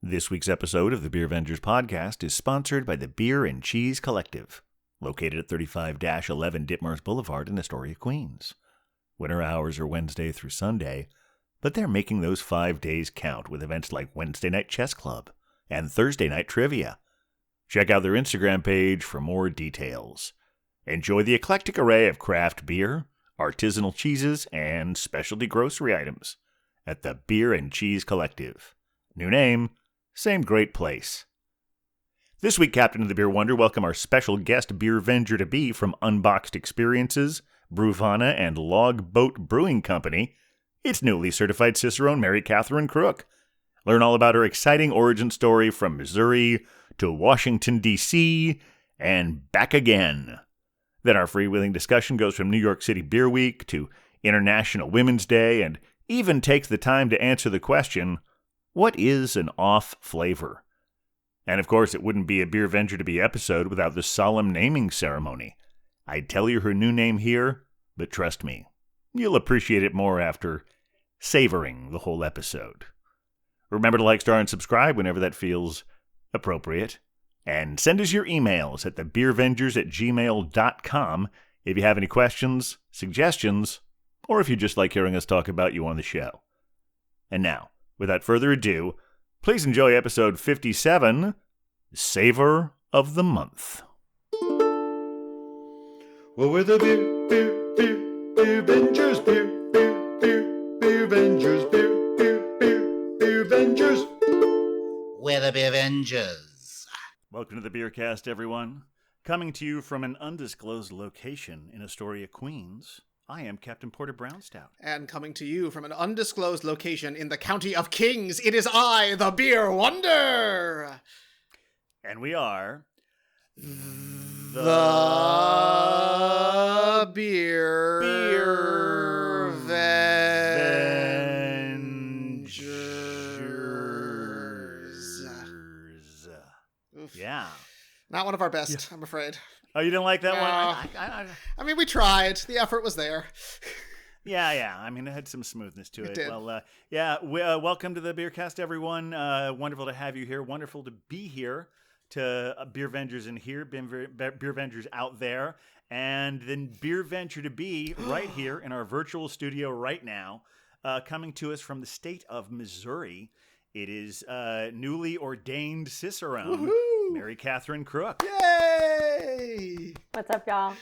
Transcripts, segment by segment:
This week's episode of the Beer Vengers podcast is sponsored by the Beer and Cheese Collective, located at 35-11 Ditmars Boulevard in Astoria, Queens. Winter hours are Wednesday through Sunday, but they're making those 5 days count with events like Wednesday Night Chess Club and Thursday Night Trivia. Check out their Instagram page for more details. Enjoy the eclectic array of craft beer, artisanal cheeses, and specialty grocery items at the Beer and Cheese Collective. New name, same great place. This week, Captain of the Beer Wonder, welcome our special guest beer venger to be from Unboxed Experiences, Brewvana, and Log Boat Brewing Company. It's newly certified Cicerone Mary Catherine Crook. Learn all about her exciting origin story from Missouri to Washington, D.C., and back again. Then our freewheeling discussion goes from New York City Beer Week to International Women's Day and even takes the time to answer the question, what is an off flavor? And of course, it wouldn't be a Beer Venger to Be episode without the solemn naming ceremony. I'd tell you her new name here, but trust me, you'll appreciate it more after savoring the whole episode. Remember to like, star, and subscribe whenever that feels appropriate. And send us your emails at thebeervengers@gmail.com if you have any questions, suggestions, or if you just like hearing us talk about you on the show. And now, without further ado, please enjoy episode 57, Savour of the Month. Well, we're the beer vengers, beer vengers, beer vengers. We're the Beer Vengers. Welcome to the Beercast, everyone. Coming to you from an undisclosed location in Astoria, Queens, I am Captain Porter Brownstout. And coming to you from an undisclosed location in the County of Kings, it is I, the Beer Wonder! And we are... The Beer Vengers. Oof. Yeah. Not one of our best, I'm afraid. Oh, you didn't like that No. one? I mean, we tried. The effort was there. Yeah. I mean, it had some smoothness to it. It did. Well, welcome to the Beercast, everyone. Wonderful to have you here. Wonderful to be here. To Beer Vengers in here, Beer Vengers out there, and then Beer Venture to Be right here in our virtual studio right now, coming to us from the state of Missouri. It is newly ordained Cicerone, Woohoo! Mary Catherine Crook. Yay! What's up, y'all?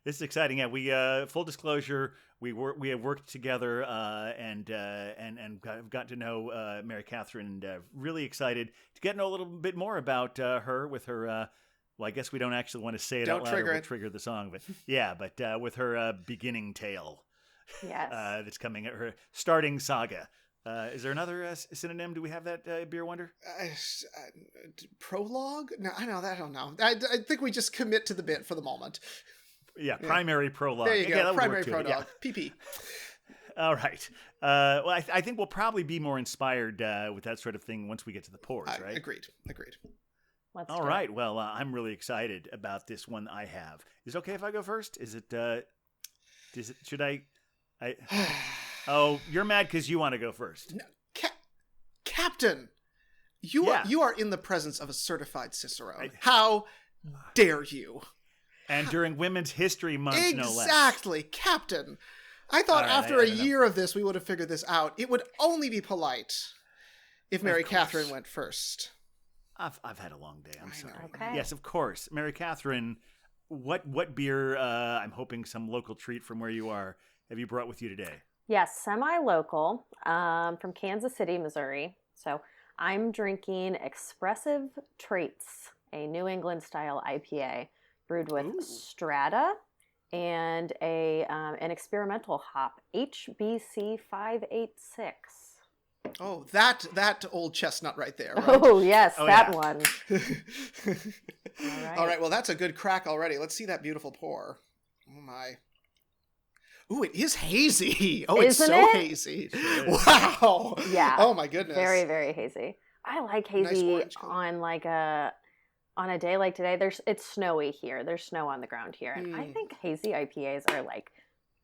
This is exciting. Yeah, we full disclosure, we have worked together and got to know Mary Catherine, and really excited to get to know a little bit more about her with her. Well, I guess we don't actually want to say it Don't out loud. trigger We'll it. trigger the song, but yeah, with her beginning tale. Yes. That's coming at her starting saga. Is there another synonym? Do we have that, Beer Wonder? Prologue? No, I don't know. I think we just commit to the bit for the moment. Yeah, primary prologue. There you Yeah, go. that would Primary work too, prologue. yeah. PP. All right. Well, I think we'll probably be more inspired with that sort of thing once we get to the pours, right? Agreed. Let's All do right. it. Well, I'm really excited about this one I have. Is it okay if I go first? Should I? Oh, you're mad because you want to go first. No, Captain, you are in the presence of a certified Cicerone. How dare you? And during Women's History Month, no less. Exactly, Captain. I thought All right, after I a don't know. year of this, we would have figured this out. It would only be polite if Mary course. Catherine went first. I've had a long day. I'm I sorry. know. Okay. Yes, of course. Mary Catherine, what beer, I'm hoping some local treat from where you are, have you brought with you today? Yes, semi-local, from Kansas City, Missouri. So I'm drinking Expressive Traits, a New England-style IPA brewed with Ooh. Strata and an experimental hop, HBC 586. Oh, that old chestnut right there. Right? Oh, yes, Oh, that yeah. one. All right. Well, that's a good crack already. Let's see that beautiful pour. Oh my. Ooh, it is hazy. Oh, it's Isn't so it? hazy. Sure is. Wow. Yeah. Oh my goodness. Very, very hazy. I like Nice hazy orange color. on a day like today. It's snowy here. There's snow on the ground here, and I Mm. think hazy IPAs are like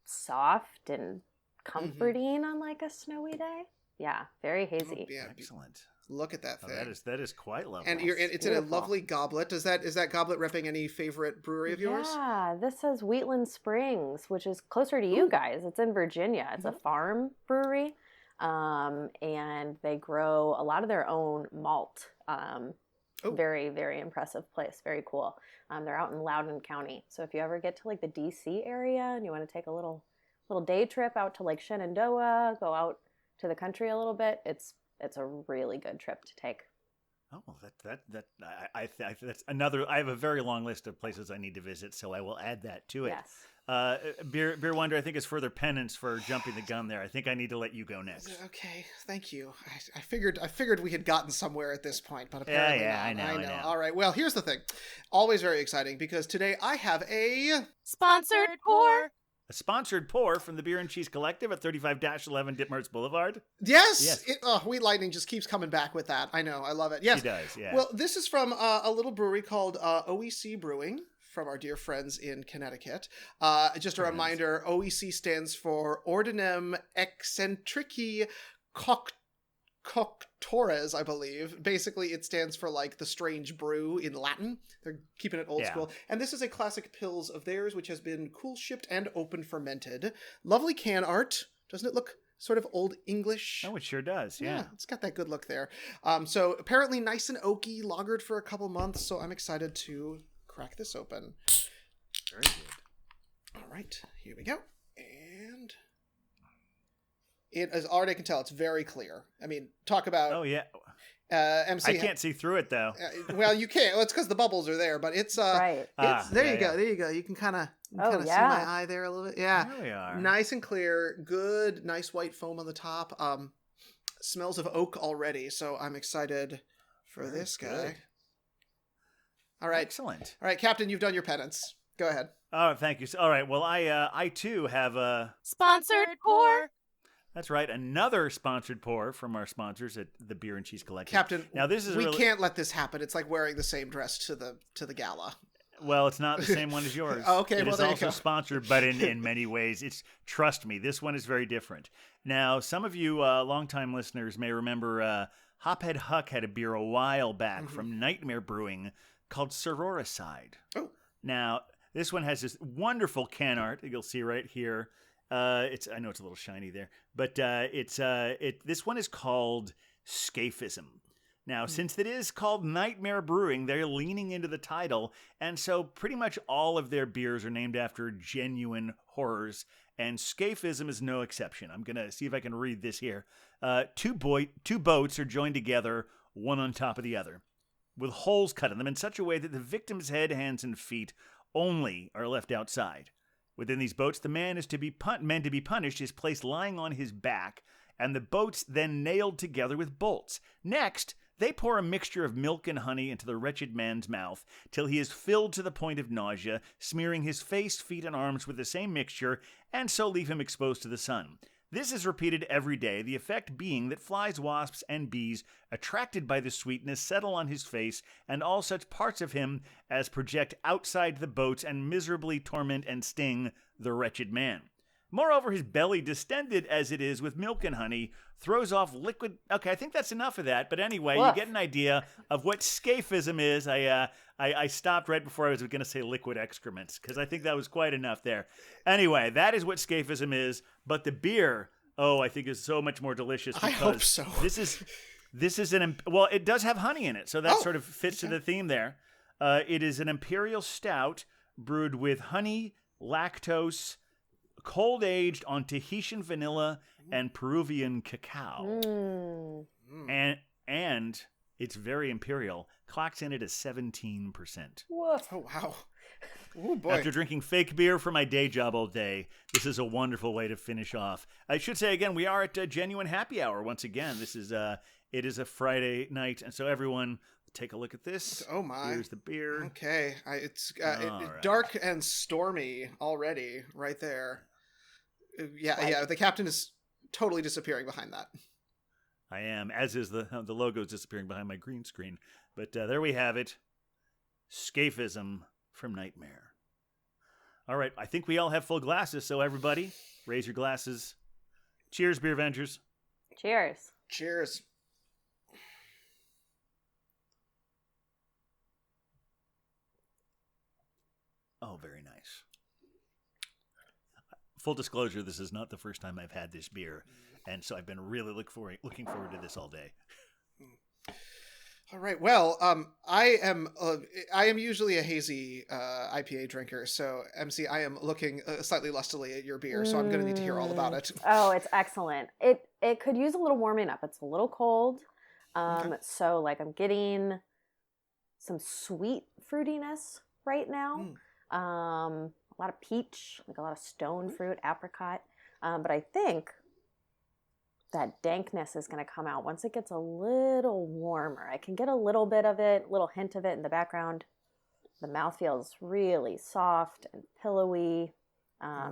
soft and comforting on like a snowy day. Yeah, very hazy. Oh, yeah, Excellent. Look at that thing. That is quite lovely. And it's in a lovely goblet. Is that goblet repping any favorite brewery of yours? Yeah, this says Wheatland Springs, which is closer to you guys. It's in Virginia. It's a farm brewery, and they grow a lot of their own malt. Very, very impressive place. Very cool. They're out in Loudoun County. So if you ever get to like the DC area and you want to take a little day trip out to like Shenandoah, go out to the country a little bit, it's a really good trip to take. Oh, that's another. I have a very long list of places I need to visit, so I will add that to it. Yes. Beer Wonder, I think is further penance for jumping the gun there. I think I need to let you go next. Okay, thank you. I figured we had gotten somewhere at this point, but apparently not. I know. All right. Well, here's the thing. Always very exciting because today I have a sponsored pour. A sponsored pour from the Beer and Cheese Collective at 35-11 Ditmars Boulevard. Yes. Wheat Lightning just keeps coming back with that. I know. I love it. Yes. He does, yeah. Well, this is from a little brewery called OEC Brewing from our dear friends in Connecticut. Just a reminder, OEC stands for Ordinem Eccentrici Coctores, I believe. Basically, it stands for like the strange brew in Latin. They're keeping it old school. And this is a classic pils of theirs, which has been cool shipped and open fermented. Lovely can art. Doesn't it look sort of old English? Oh, it sure does. Yeah. It's got that good look there. So apparently nice and oaky, lagered for a couple months. So I'm excited to crack this open. Very good. All right, here we go. And it, as already I can tell, it's very clear. I mean, talk about... Oh, yeah. MC. I can't see through it, though. Well, you can't. Well, it's because the bubbles are there, but it's... right. There you go. You can kind of see my eye there a little bit. Yeah. There we are. Nice and clear. Good, nice white foam on the top. Smells of oak already, so I'm excited for this guy. Good. All right. Excellent. All right, Captain, you've done your penance. Go ahead. Oh, thank you. All right. Well, I too have a Sponsored pour. That's right. Another sponsored pour from our sponsors at the Beer and Cheese Collective. Captain, now this is we can't let this happen. It's like wearing the same dress to the gala. Well, it's not the same one as yours. Oh, okay, it well, is there you also go. sponsored, but in many ways, trust me, this one is very different. Now, some of you longtime listeners may remember Hophead Huck had a beer a while back from Nightmare Brewing called Sororicide. Oh. Now, this one has this wonderful can art that you'll see right here. I know it's a little shiny there, but this one is called Scaphism. Now, since it is called Nightmare Brewing, they're leaning into the title, and so pretty much all of their beers are named after genuine horrors, and Scaphism is no exception. I'm going to see if I can read this here. Two boats are joined together, one on top of the other, with holes cut in them in such a way that the victim's head, hands, and feet only are left outside. Within these boats, the man is meant to be punished is placed lying on his back, and the boats then nailed together with bolts. Next, they pour a mixture of milk and honey into the wretched man's mouth till he is filled to the point of nausea, smearing his face, feet, and arms with the same mixture, and so leave him exposed to the sun. This is repeated every day, the effect being that flies, wasps, and bees, attracted by the sweetness, settle on his face and all such parts of him as project outside the boats and miserably torment and sting the wretched man. Moreover, his belly, distended as it is with milk and honey, throws off liquid... Okay, I think that's enough of that. But anyway, you get an idea of what scaphism is. I stopped right before I was going to say liquid excrements, because I think that was quite enough there. Anyway, that is what scaphism is. But the beer, I think is so much more delicious. I hope so. This is it does have honey in it, so that sort of fits to the theme there. It is an imperial stout brewed with honey, lactose, cold aged on Tahitian vanilla and Peruvian cacao. And it's very imperial. Clocks in it as 17%. Woof. Oh, wow. Oh, boy. After drinking fake beer for my day job all day, this is a wonderful way to finish off. I should say again, we are at Genuine Happy Hour once again. This is it is a Friday night, and so everyone take a look at this. Oh my! Here's the beer. Okay, it's right. Dark and stormy already, right there. Yeah. The captain is totally disappearing behind that. I am, as is the logo is disappearing behind my green screen. But there we have it. Scaphism from Nightmare. All right, I think we all have full glasses, so everybody, raise your glasses. Cheers, Beer Vengers. Cheers. Cheers. very nice. Full disclosure, this is not the first time I've had this beer, and so I've been really looking forward to this all day. All right. Well, I am usually a hazy IPA drinker, so MC, I am looking slightly lustily at your beer, so I'm going to need to hear all about it. Oh, it's excellent. It could use a little warming up. It's a little cold, Okay. so like I'm getting some sweet fruitiness right now. A lot of peach, like a lot of stone fruit, apricot, but I think that dankness is going to come out once it gets a little warmer. I can get a little bit of it, little hint of it in the background. The mouth feels really soft and pillowy,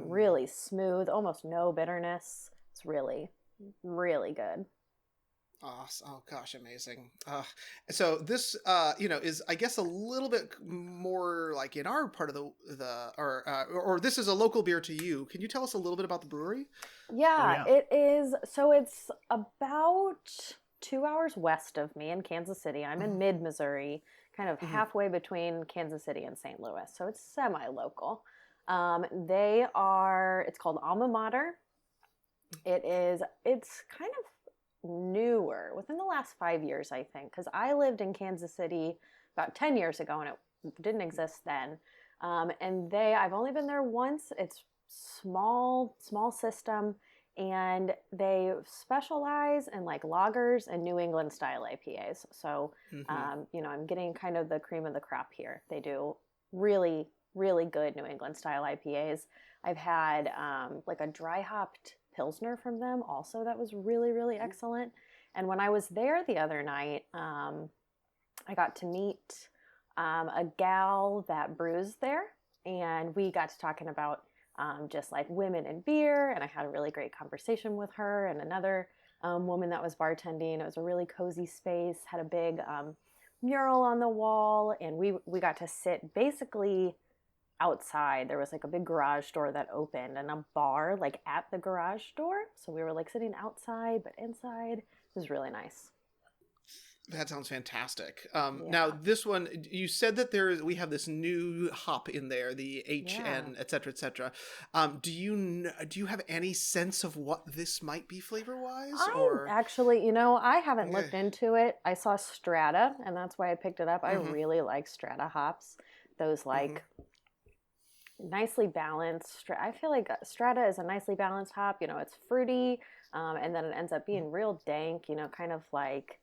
really smooth, almost no bitterness. It's really, really good. Oh gosh, amazing. So this, is I guess a little bit more like in our part of or this is a local beer to you. Can you tell us a little bit about the brewery? Yeah, it is. So it's about 2 hours west of me in Kansas City. I'm in mid-Missouri, kind of halfway between Kansas City and St. Louis. So it's semi-local. It's called Alma Mater. It's kind of newer within the last 5 years, I think, because I lived in Kansas City about 10 years ago and it didn't exist then. And I've only been there once. It's small system, and they specialize in like lagers and New England style IPAs. So, I'm getting kind of the cream of the crop here. They do really, really good New England style IPAs. I've had like a dry hopped Pilsner from them also that was really, really excellent. And when I was there the other night, I got to meet a gal that brews there, and we got to talking about just like women in beer, and I had a really great conversation with her and another woman that was bartending. It was a really cozy space, had a big mural on the wall, and we got to sit basically outside. There was like a big garage door that opened and a bar like at the garage door. So we were like sitting outside but inside. It was really nice. That sounds fantastic. Now this one, you said that we have this new hop in there, the HN, et cetera, et cetera. Do you have any sense of what this might be flavor wise? Actually, I haven't looked into it. I saw Strata, and that's why I picked it up. I really like Strata hops. Those nicely balanced. I feel like Strata is a nicely balanced hop. It's fruity, and then it ends up being real dank. Kind of like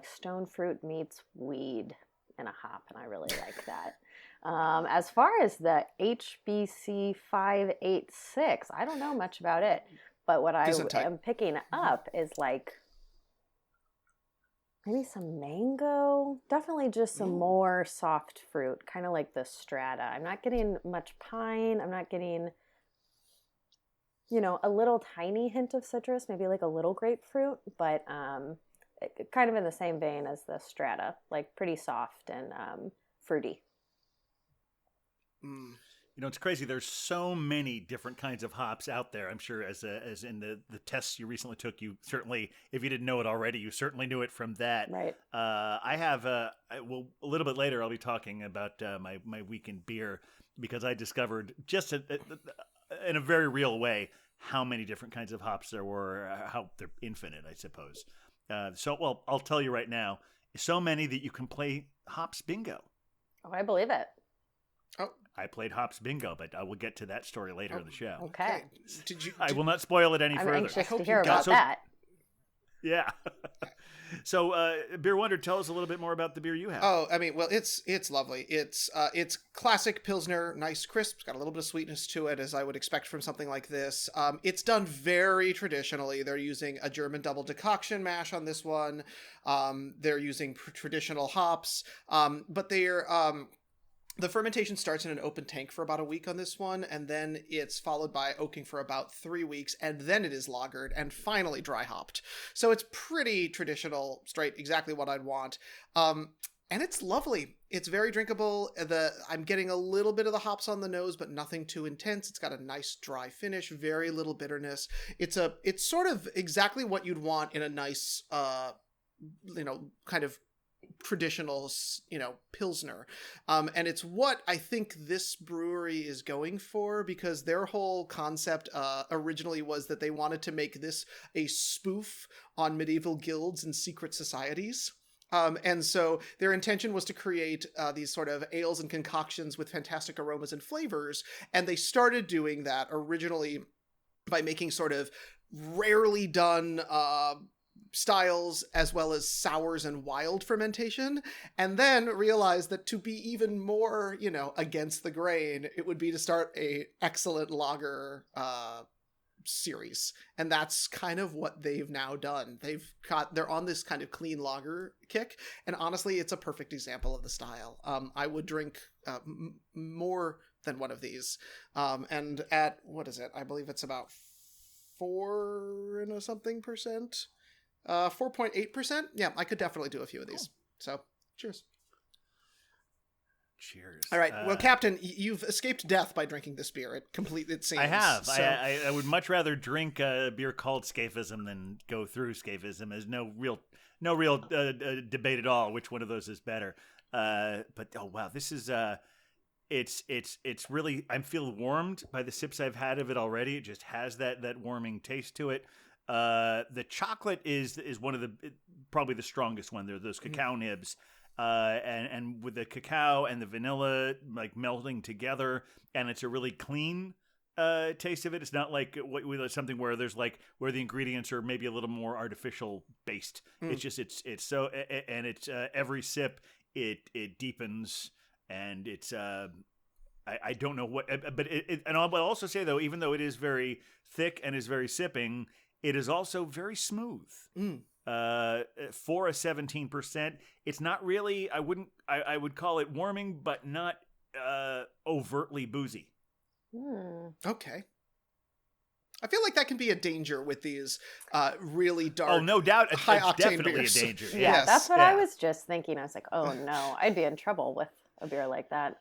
stone fruit meets weed in a hop, and I really like that. As far as the HBC 586, I don't know much about it, but what I am picking up is like maybe some mango, definitely just some more soft fruit, kind of like the Strata. I'm not getting much pine. I'm not getting, a little tiny hint of citrus, maybe like a little grapefruit, but kind of in the same vein as the Strata, like pretty soft and fruity. It's crazy. There's so many different kinds of hops out there. I'm sure as in the tests you recently took, you certainly, if you didn't know it already, you certainly knew it from that. Right. I have, a little bit later, I'll be talking about my week in beer, because I discovered just in a very real way how many different kinds of hops there were, how they're infinite, I suppose. I'll tell you right now, so many that you can play hops bingo. Oh, I believe it. Oh, I played hops bingo, but I will get to that story later in the show. Okay. I will not spoil it any further. I'm anxious to hear about that. Yeah. So, Beer Wonder, tell us a little bit more about the beer you have. Oh, I mean, well, it's lovely. It's classic Pilsner, nice crisp. It's got a little bit of sweetness to it, as I would expect from something like this. It's done very traditionally. They're using a German double decoction mash on this one. They're using traditional hops, but they're the fermentation starts in an open tank for about a week on this one, and then it's followed by oaking for about 3 weeks, and then it is lagered and finally dry hopped. So it's pretty traditional, straight, exactly what I'd want. And it's lovely. It's very drinkable. I'm getting a little bit of the hops on the nose, but nothing too intense. It's got a nice dry finish, very little bitterness. It's sort of exactly what you'd want in a nice, kind of traditional, Pilsner. And it's what I think this brewery is going for, because their whole concept originally was that they wanted to make this a spoof on medieval guilds and secret societies. And so their intention was to create these sort of ales and concoctions with fantastic aromas and flavors. And they started doing that originally by making sort of rarely done styles, as well as sours and wild fermentation, and then realized that to be even more, against the grain, it would be to start a excellent lager series. And that's kind of what they've now done. They're on this kind of clean lager kick, and honestly, it's a perfect example of the style. I would drink more than one of these. And at, what is it? I believe it's about 4 and something percent. 4.8%. Yeah, I could definitely do a few of these. Cool. So, cheers. Cheers. All right. Well, Captain, you've escaped death by drinking this beer. It seems. I have. So... I would much rather drink a beer called Scaphism than go through Scaphism. There's no real debate at all which one of those is better. But oh wow, this is it's really, I'm feeling warmed by the sips I've had of it already. It just has that warming taste to it. The chocolate is one of the probably the strongest one. They're those cacao nibs, and with the cacao and the vanilla like melting together, and it's a really clean taste of it. It's not like something where there's like where the ingredients are maybe a little more artificial based. It's just it's so, and it's every sip it deepens, and it's I don't know what, but and I'll also say though, even though it is very thick and is very sipping, it is also very smooth. For a 17%, it's not really. I would call it warming, but not overtly boozy. Okay. I feel like that can be a danger with these really dark. Oh, no doubt, high octane definitely beers. a danger. Yeah, Yes. that's what I was just thinking. I was like, oh no, I'd be in trouble with a beer like that.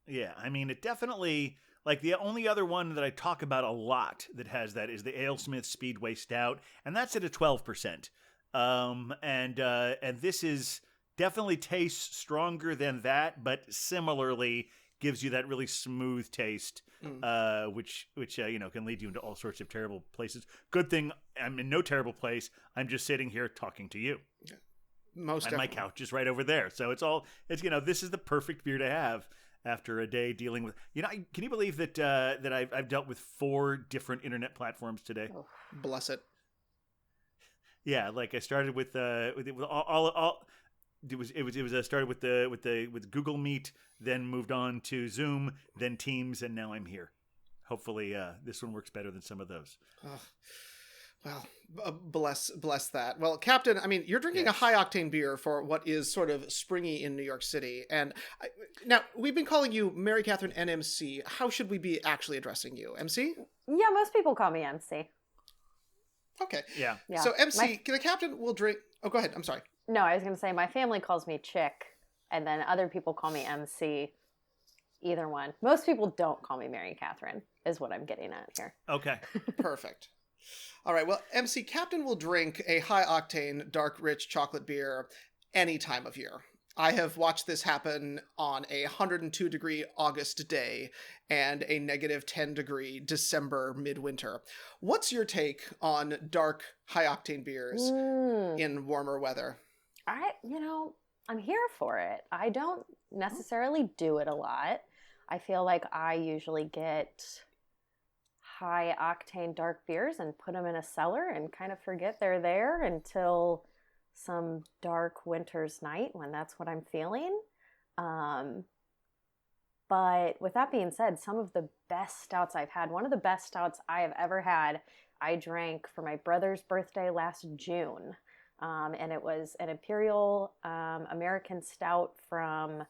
Yeah, I mean, it definitely, like, the only other one that I talk about a lot that has that is the AleSmith Speedway Stout, and that's at a 12%. And this is definitely tastes stronger than that, but similarly gives you that really smooth taste, which can lead you into all sorts of terrible places. Good thing I'm in no terrible place. I'm just sitting here talking to you. Most and definitely. my couch is right over there. So it's this is the perfect beer to have after a day dealing with, can you believe that I've dealt with 4 different internet platforms today? Oh, bless it. Yeah, like I started with all it was started with Google Meet, then moved on to Zoom, then Teams, and now I'm here. Hopefully this one works better than some of those. Well, bless that. Well, Captain, I mean, you're drinking a high-octane beer for what is sort of springy in New York City. And now, we've been calling you Mary Catherine NMC. How should we be actually addressing you? MC? Yeah, most people call me MC. Okay. Yeah. So, MC, the Captain will drink... Oh, go ahead. I'm sorry. No, I was going to say my family calls me Chick, and then other people call me MC. Either one. Most people don't call me Mary Catherine, is what I'm getting at here. Okay. Perfect. All right, well, MC, Captain will drink a high-octane, dark, rich chocolate beer any time of year. I have watched this happen on a 102-degree August day and a negative 10-degree December midwinter. What's your take on dark, high-octane beers in warmer weather? I'm here for it. I don't necessarily do it a lot. I feel like I usually get high octane dark beers and put them in a cellar and kind of forget they're there until some dark winter's night when that's what I'm feeling. But with that being said, some of the best stouts I've had, one of the best stouts I have ever had, I drank for my brother's birthday last June. And it was an Imperial American Stout from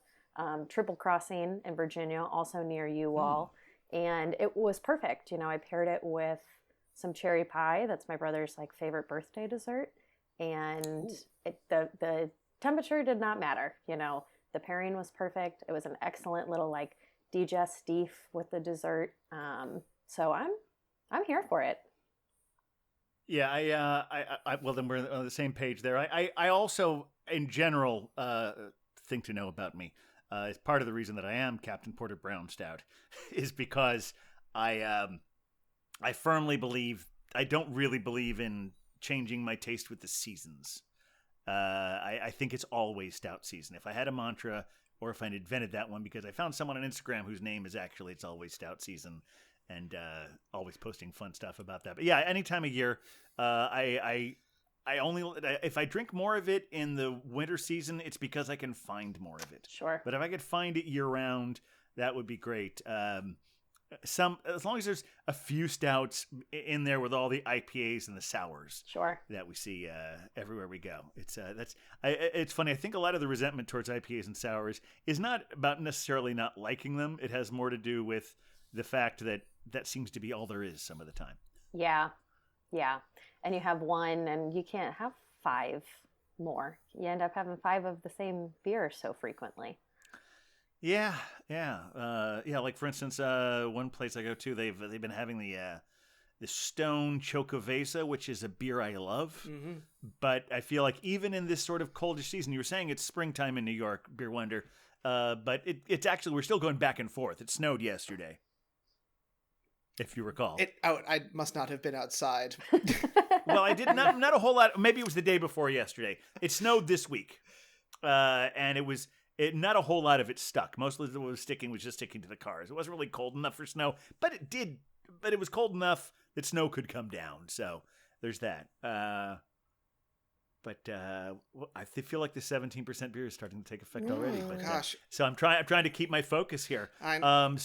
Triple Crossing in Virginia, also near you all. And it was perfect. I paired it with some cherry pie. That's my brother's favorite birthday dessert. And the temperature did not matter. The pairing was perfect. It was an excellent little digestif with the dessert. So I'm here for it. Yeah, well, then we're on the same page there. I also, in general, think to know about me. Is part of the reason that I am Captain Porter Brown Stout, is because I firmly believe I don't really believe in changing my taste with the seasons. I think it's always stout season. If I had a mantra, or if I invented that one, because I found someone on Instagram whose name is actually it's always stout season, and always posting fun stuff about that. But yeah, any time of year, I only if I drink more of it in the winter season, it's because I can find more of it. Sure. But if I could find it year round, that would be great. As long as there's a few stouts in there with all the IPAs and the sours, Sure, that we see everywhere we go. It's funny. I think a lot of the resentment towards IPAs and sours is not about necessarily not liking them. It has more to do with the fact that that seems to be all there is some of the time. yeah, and you have one, and you can't have 5 more. You end up having 5 of the same beer so frequently. Yeah. Like for instance, one place I go to, they've been having the Stone Chocovesa, which is a beer I love. Mm-hmm. But I feel like even in this sort of coldish season, you were saying it's springtime in New York, Beer Wonder. But it's actually, we're still going back and forth. It snowed yesterday, if you recall. I must not have been outside. Well, I did not a whole lot. Maybe it was the day before yesterday. It snowed this week, and it was. Not a whole lot of it stuck. Most of it was just sticking to the cars. It wasn't really cold enough for snow, but it was cold enough that snow could come down. So there's that. But I feel like the 17% beer is starting to take effect already. But, gosh! So I'm trying to keep my focus here. Don't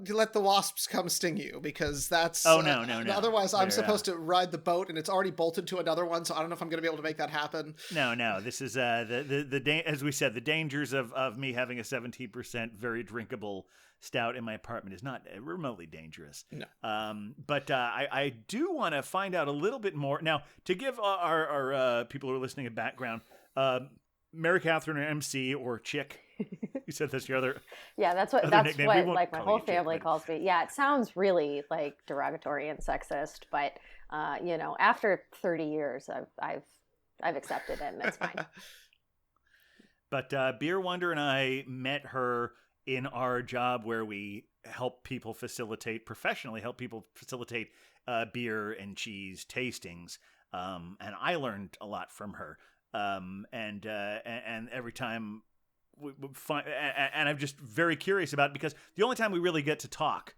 let the wasps come sting you, because that's. Oh no! Otherwise, I'm supposed to ride the boat, and it's already bolted to another one. So I don't know if I'm going to be able to make that happen. No. This is as we said, the dangers of me having a 17% very drinkable stout in my apartment is not remotely dangerous. No. But I do want to find out a little bit more now to give our people who are listening a background. Mary Catherine, or MC, or Chick. You said that's your other. Yeah, that's what like my whole family calls me. Yeah, it sounds really like derogatory and sexist, but after 30 years, I've accepted it, and it's fine. But Beer Wonder and I met her in our job where we professionally help people facilitate beer and cheese tastings. And I learned a lot from her. And every time we find, and I'm just very curious about it, because the only time we really get to talk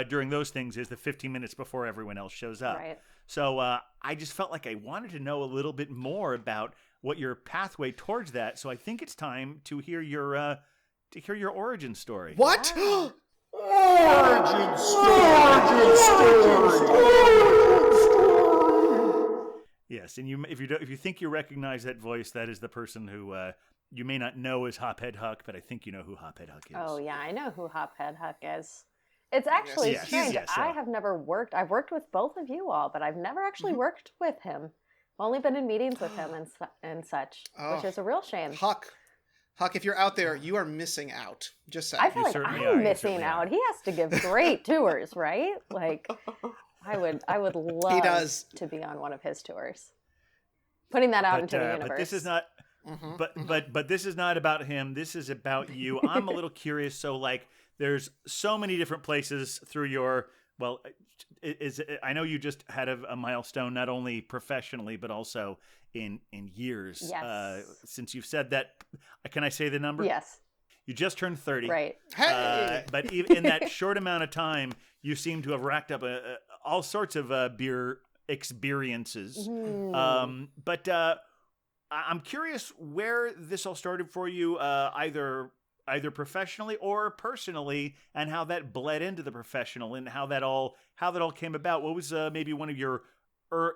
during those things is the 15 minutes before everyone else shows up. Right. So I just felt like I wanted to know a little bit more about what your pathway towards that. So I think it's time to hear your origin story. What? Wow. Origin story. Yes, and if you think you recognize that voice, that is the person who you may not know as Hophead Huck, but I think you know who Hophead Huck is. Oh yeah, I know who Hophead Huck is. It's actually strange. Yes. I have never worked. I've worked with both of you all, but I've never actually worked with him. I've only been in meetings with him and such, which is a real shame. Huck, if you're out there, you are missing out. Just saying. I feel like I'm missing out. He has to give great tours, right? Like, I would love to be on one of his tours. Putting that out into the universe. But this is not. But this is not about him. This is about you. I'm a little curious. So, like, there's so many different places through your. Well, I know you just had a milestone, not only professionally but also in years. Yes. Since you've said that, can I say the number? Yes. You just turned 30. Right. Hey! But even in that short amount of time, you seem to have racked up all sorts of beer experiences. But I'm curious where this all started for you, either professionally or personally, and how that bled into the professional, and how that all came about. What was maybe one of your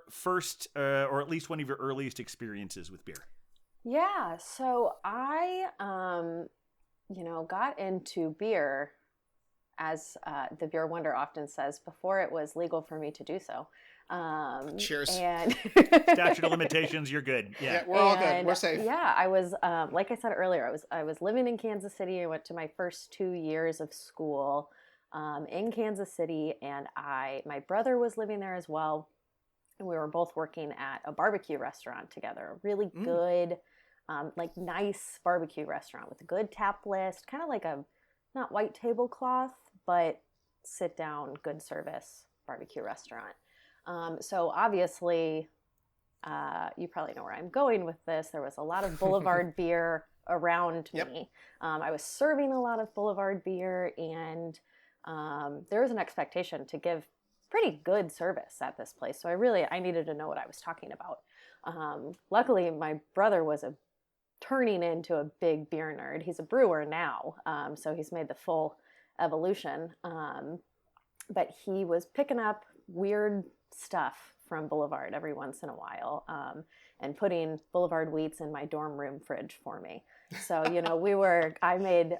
first, or at least one of your earliest experiences with beer? Yeah, so I, got into beer, as the Beer Wonder often says, before it was legal for me to do so. Cheers. And Statute of limitations, you're good. Yeah, we're all good. We're safe. Yeah, I was, like I said earlier, I was living in Kansas City. I went to my first 2 years of school. in Kansas City, and my brother was living there as well, and we were both working at a barbecue restaurant together, a really good, like nice barbecue restaurant with a good tap list, kind of like a not white tablecloth, but sit down, good service barbecue restaurant. So obviously, you probably know where I'm going with this. There was a lot of Boulevard beer around me. I was serving a lot of Boulevard beer, and there was an expectation to give pretty good service at this place. So I needed to know what I was talking about. Luckily, my brother was turning into a big beer nerd. He's a brewer now, so he's made the full evolution. But he was picking up weird stuff from Boulevard every once in a while, and putting Boulevard wheats in my dorm room fridge for me. So, I made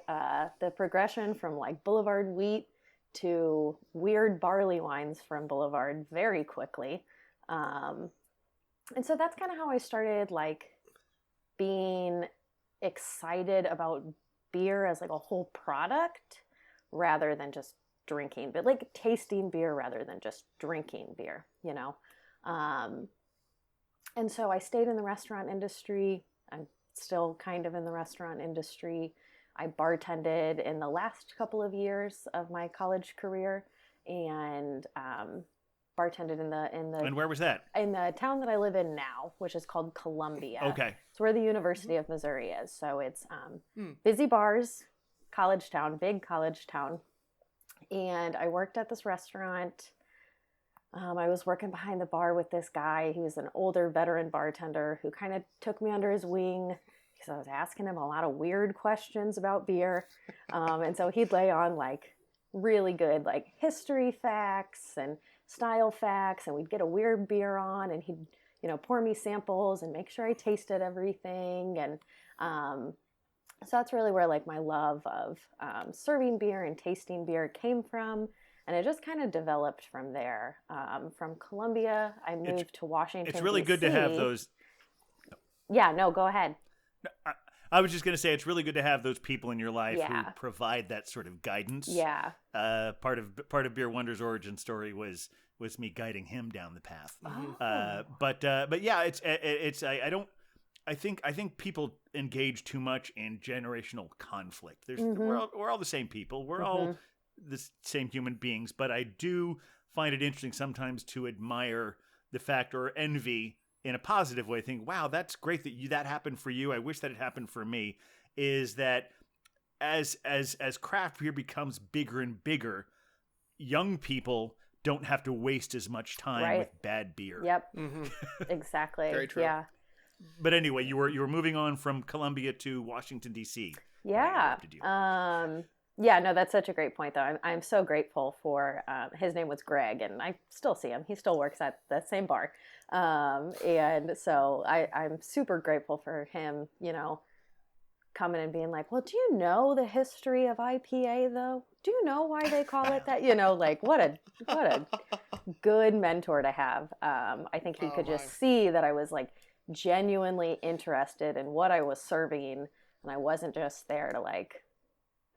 the progression from like Boulevard wheat to weird barley wines from Boulevard very quickly. And so that's kind of how I started like being excited about beer as like a whole product rather than just drinking, but like tasting beer rather than just drinking beer, and so I stayed in the restaurant industry. I'm still kind of in the restaurant industry. I bartended in the last couple of years of my college career, and bartended in the. And where was that? In the town that I live in now, which is called Columbia. Okay. It's where the University of Missouri is. So it's busy bars, college town, big college town. And I worked at this restaurant. I was working behind the bar with this guy. He was an older veteran bartender who kind of took me under his wing because I was asking him a lot of weird questions about beer. And so he'd lay on like really good like history facts and style facts, and we'd get a weird beer on, and he'd pour me samples and make sure I tasted everything. And so that's really where like my love of serving beer and tasting beer came from. And it just kind of developed from there. From Columbia, I moved to Washington, It's really good to have those. Yeah, no, go ahead. I was just going to say, it's really good to have those people in your life Yeah. who provide that sort of guidance. Yeah. Part of Beer Wonder's origin story was me guiding him down the path. Oh. But yeah, I think people engage too much in generational conflict. We're all the same people. We're all the same human beings, but I do find it interesting sometimes to admire the fact, or envy in a positive way, think, wow, that's great that happened for you. I wish that had happened for me. Is that as craft beer becomes bigger and bigger, young people don't have to waste as much time with bad beer. Yep. Exactly. Very true. Yeah. But anyway, you were moving on from Columbia to Washington, D.C. Yeah. Yeah, no, that's such a great point, though. I'm so grateful for, his name was Greg, and I still see him. He still works at the same bar. And so I'm super grateful for him, coming and being like, well, do you know the history of IPA, though? Do you know why they call it that? Like what a good mentor to have. I think he could just see that I was like genuinely interested in what I was serving, and I wasn't just there to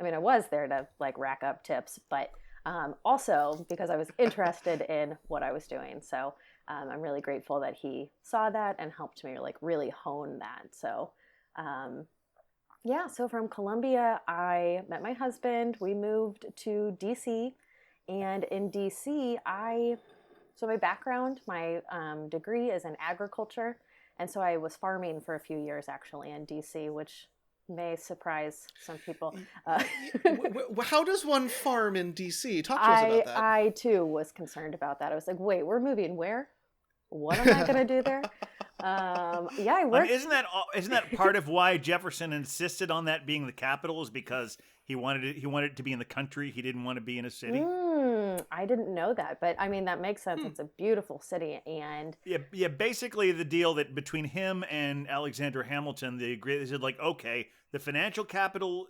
I was there to rack up tips, but also because I was interested in what I was doing. So I'm really grateful that he saw that and helped me really hone that. So so from Columbia, I met my husband. We moved to DC, and in DC, so my background, my degree is in agriculture, and so I was farming for a few years actually in DC, which may surprise some people. How does one farm in DC? Talk to us about that. I too was concerned about that. I was like, wait, we're moving where? What am I going to do there? I worked. Isn't that part of why Jefferson insisted on that being the capital, is because he wanted it to be in the country. He didn't want to be in a city. I didn't know that, but that makes sense. It's a beautiful city, and basically the deal that between him and Alexander Hamilton, they said okay, the financial capital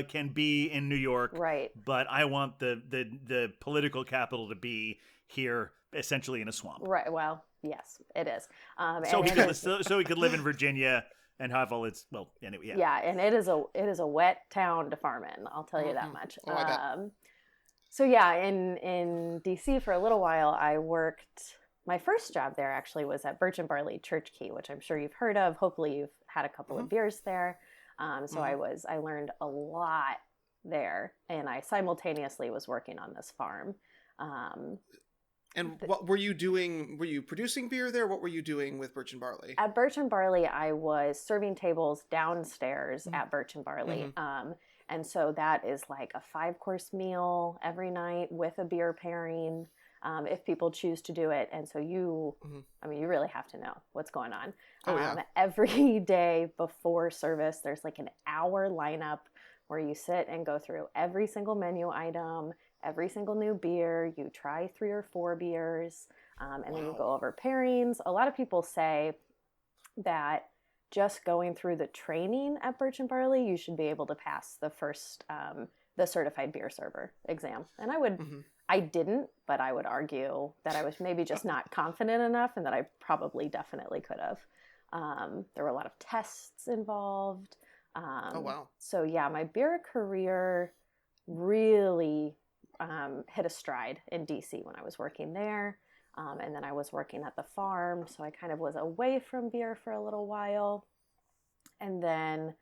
can be in New York, right? But I want the political capital to be here, essentially in a swamp. Right. Well, yes, it is. So he could live in Virginia and have all its anyway. Yeah, and it is a wet town to farm in. I'll tell you that much. So yeah, in DC for a little while, I worked. My first job there actually was at Birch and Barley Church Key, which I'm sure you've heard of. Hopefully, you've had a couple of beers there. So I learned a lot there, and I simultaneously was working on this farm. And what were you doing? Were you producing beer there? What were you doing with Birch and Barley? At Birch and Barley, I was serving tables downstairs at Birch and Barley. And so that is like a 5-course meal every night with a beer pairing, if people choose to do it. And so you really have to know what's going on. Every day before service, there's like an hour lineup where you sit and go through every single menu item, every single new beer. You try 3 or 4 beers, and then you go over pairings. A lot of people say that just going through the training at Birch and Barley, you should be able to pass the first, the certified beer server exam. And I didn't, but I would argue that I was maybe just not confident enough, and that I probably definitely could have. There were a lot of tests involved. So yeah, my beer career really hit a stride in DC when I was working there. And then I was working at the farm, so I kind of was away from beer for a little while. And then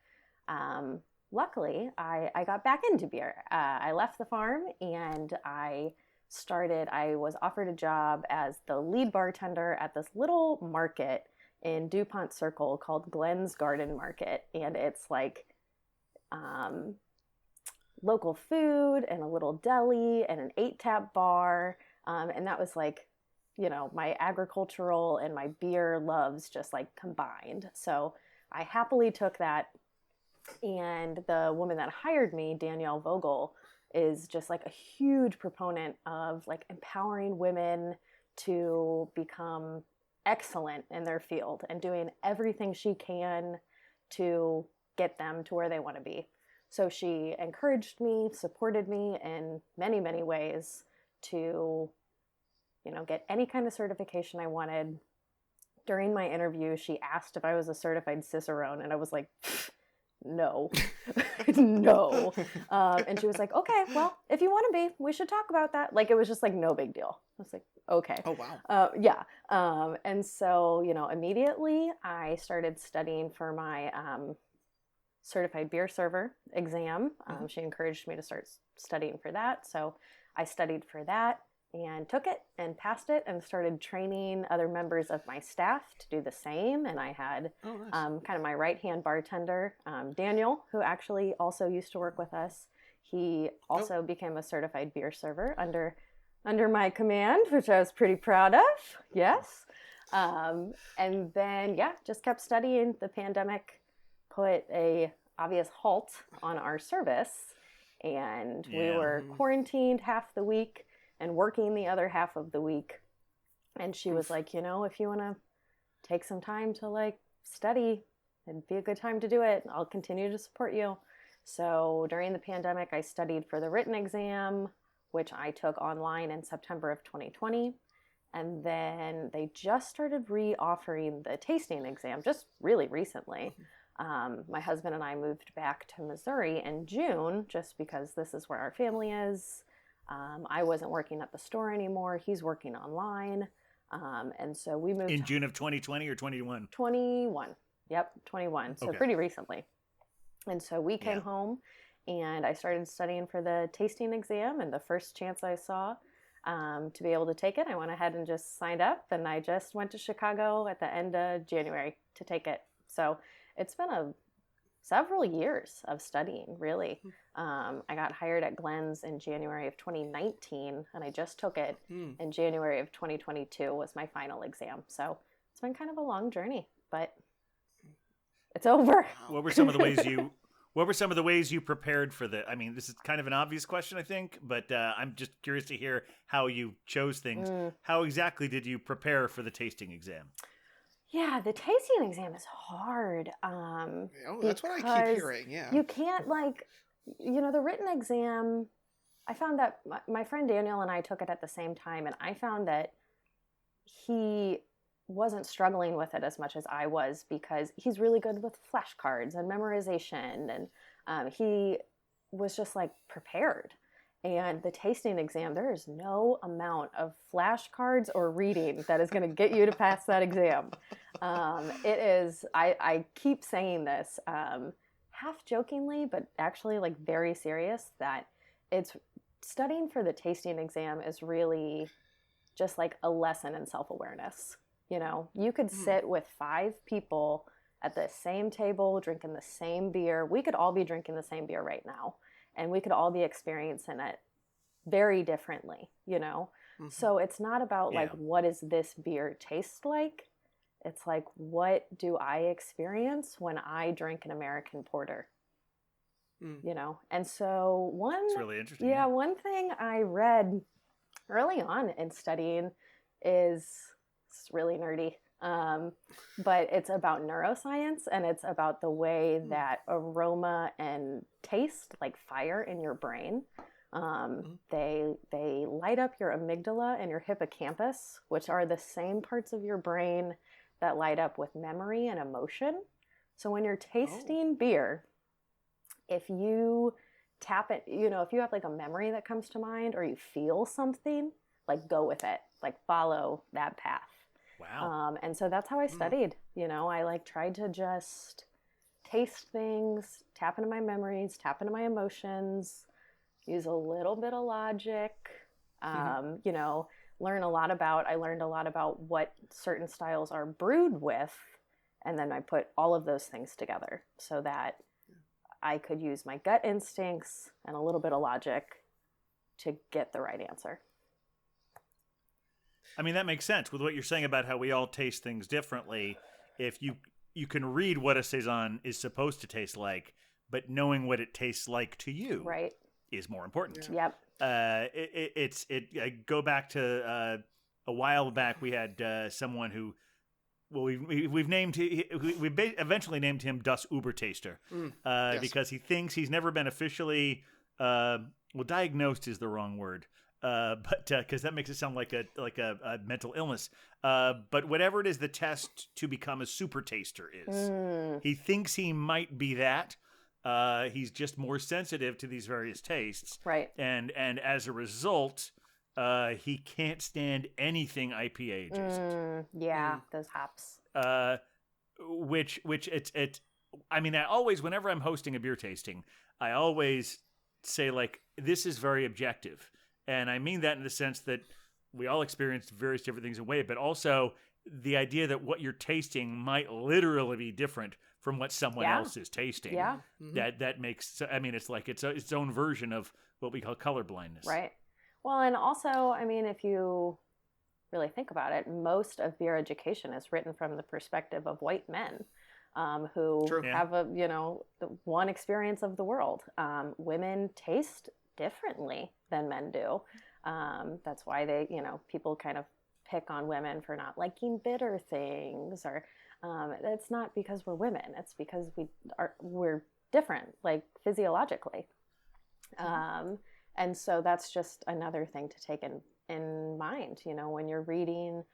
luckily, I got back into beer. I left the farm and I was offered a job as the lead bartender at this little market in DuPont Circle called Glenn's Garden Market. And it's like local food and a little deli and an 8-tap bar. And that was like, my agricultural and my beer loves just like combined. So I happily took that. And the woman that hired me, Danielle Vogel, is just like a huge proponent of like empowering women to become excellent in their field and doing everything she can to get them to where they want to be. So she encouraged me, supported me in many, many ways to, get any kind of certification I wanted. During my interview, she asked if I was a certified Cicerone, and I was like, no, no. And she was like, okay, well, if you want to be, we should talk about that. Like, it was just like no big deal. I was like, okay. Oh, wow. Yeah. And so, immediately I started studying for my certified beer server exam. She encouraged me to start studying for that. So I studied for that and took it and passed it and started training other members of my staff to do the same. And I had kind of my right-hand bartender, Daniel, who actually also used to work with us. He also became a certified beer server under my command, which I was pretty proud of. Yes. And then, just kept studying. The pandemic put a obvious halt on our service, and we were quarantined half the week and working the other half of the week. And she was like, if you want to take some time to like study, it'd be a good time to do it. I'll continue to support you. So during the pandemic, I studied for the written exam, which I took online in September of 2020. And then they just started re-offering the tasting exam just really recently. My husband and I moved back to Missouri in June just because this is where our family is. I wasn't working at the store anymore. He's working online. And so we moved in June of 2020 or 21? 21. Yep, 21. So pretty recently. And so we came home and I started studying for the tasting exam, and the first chance I saw to be able to take it, I went ahead and just signed up, and I just went to Chicago at the end of January to take it. So it's been several years of studying, really. I got hired at Glenn's in January of 2019, and I just took it in January of 2022 was my final exam. So it's been kind of a long journey, but it's over. What were some of the ways you prepared for the? I mean, this is kind of an obvious question, I think, but I'm just curious to hear how you chose things. How exactly did you prepare for the tasting exam? Yeah, the tasting exam is hard. That's what I keep hearing. Yeah, you can't the written exam. I found that my friend Daniel and I took it at the same time, and I found that he wasn't struggling with it as much as I was because he's really good with flashcards and memorization, and he was just like prepared. And the tasting exam, there is no amount of flashcards or reading that is going to get you to pass that exam. It is, I keep saying this, half jokingly, but actually like very serious, that it's studying for the tasting exam is really just like a lesson in self-awareness. You know, you could sit with 5 people at the same table drinking the same beer. We could all be drinking the same beer right now, and we could all be experiencing it very differently, you know? So it's not about like, what does this beer taste like? It's like, what do I experience when I drink an American porter? You know? And so It's really interesting. Yeah, one thing I read early on in studying is, it's really nerdy, but it's about neuroscience, and it's about the way that aroma and taste, like fire in your brain, they light up your amygdala and your hippocampus, which are the same parts of your brain that light up with memory and emotion. So when you're tasting beer, if you tap it, you know, if you have like a memory that comes to mind, or you feel something, like go with it, like follow that path. Wow. And so that's how I studied. You know, I like tried to just taste things, tap into my memories, tap into my emotions, use a little bit of logic, you know, I learned a lot about what certain styles are brewed with. And then I put all of those things together so that I could use my gut instincts and a little bit of logic to get the right answer. I mean, that makes sense with what you're saying about how we all taste things differently. If you can read what a Saison is supposed to taste like, but knowing what it tastes like to you is more important. Yep. I go back to a while back. We had someone who, well, we've named eventually named him Das Ubertaster because he thinks he's never been officially diagnosed is the wrong word. But because that makes it sound like a mental illness. But whatever it is, the test to become a super taster is. He thinks he might be that. He's just more sensitive to these various tastes, right? And as a result, he can't stand anything IPA aged. Those hops. Which it's. I mean, I always, whenever I'm hosting a beer tasting, I always say like, this is very objective. And I mean that in the sense that we all experience various different things in a way, but also the idea that what you're tasting might literally be different from what someone else is tasting. Yeah. That makes, I mean, it's like it's its own version of what we call color blindness. Right. Well, and also, I mean, if you really think about it, most of beer education is written from the perspective of white men who have one experience of the world. Women taste differently than men do. That's why people kind of pick on women for not liking bitter things, or it's not because we're women, it's because we're different, like physiologically. And so that's just another thing to take in mind, when you're reading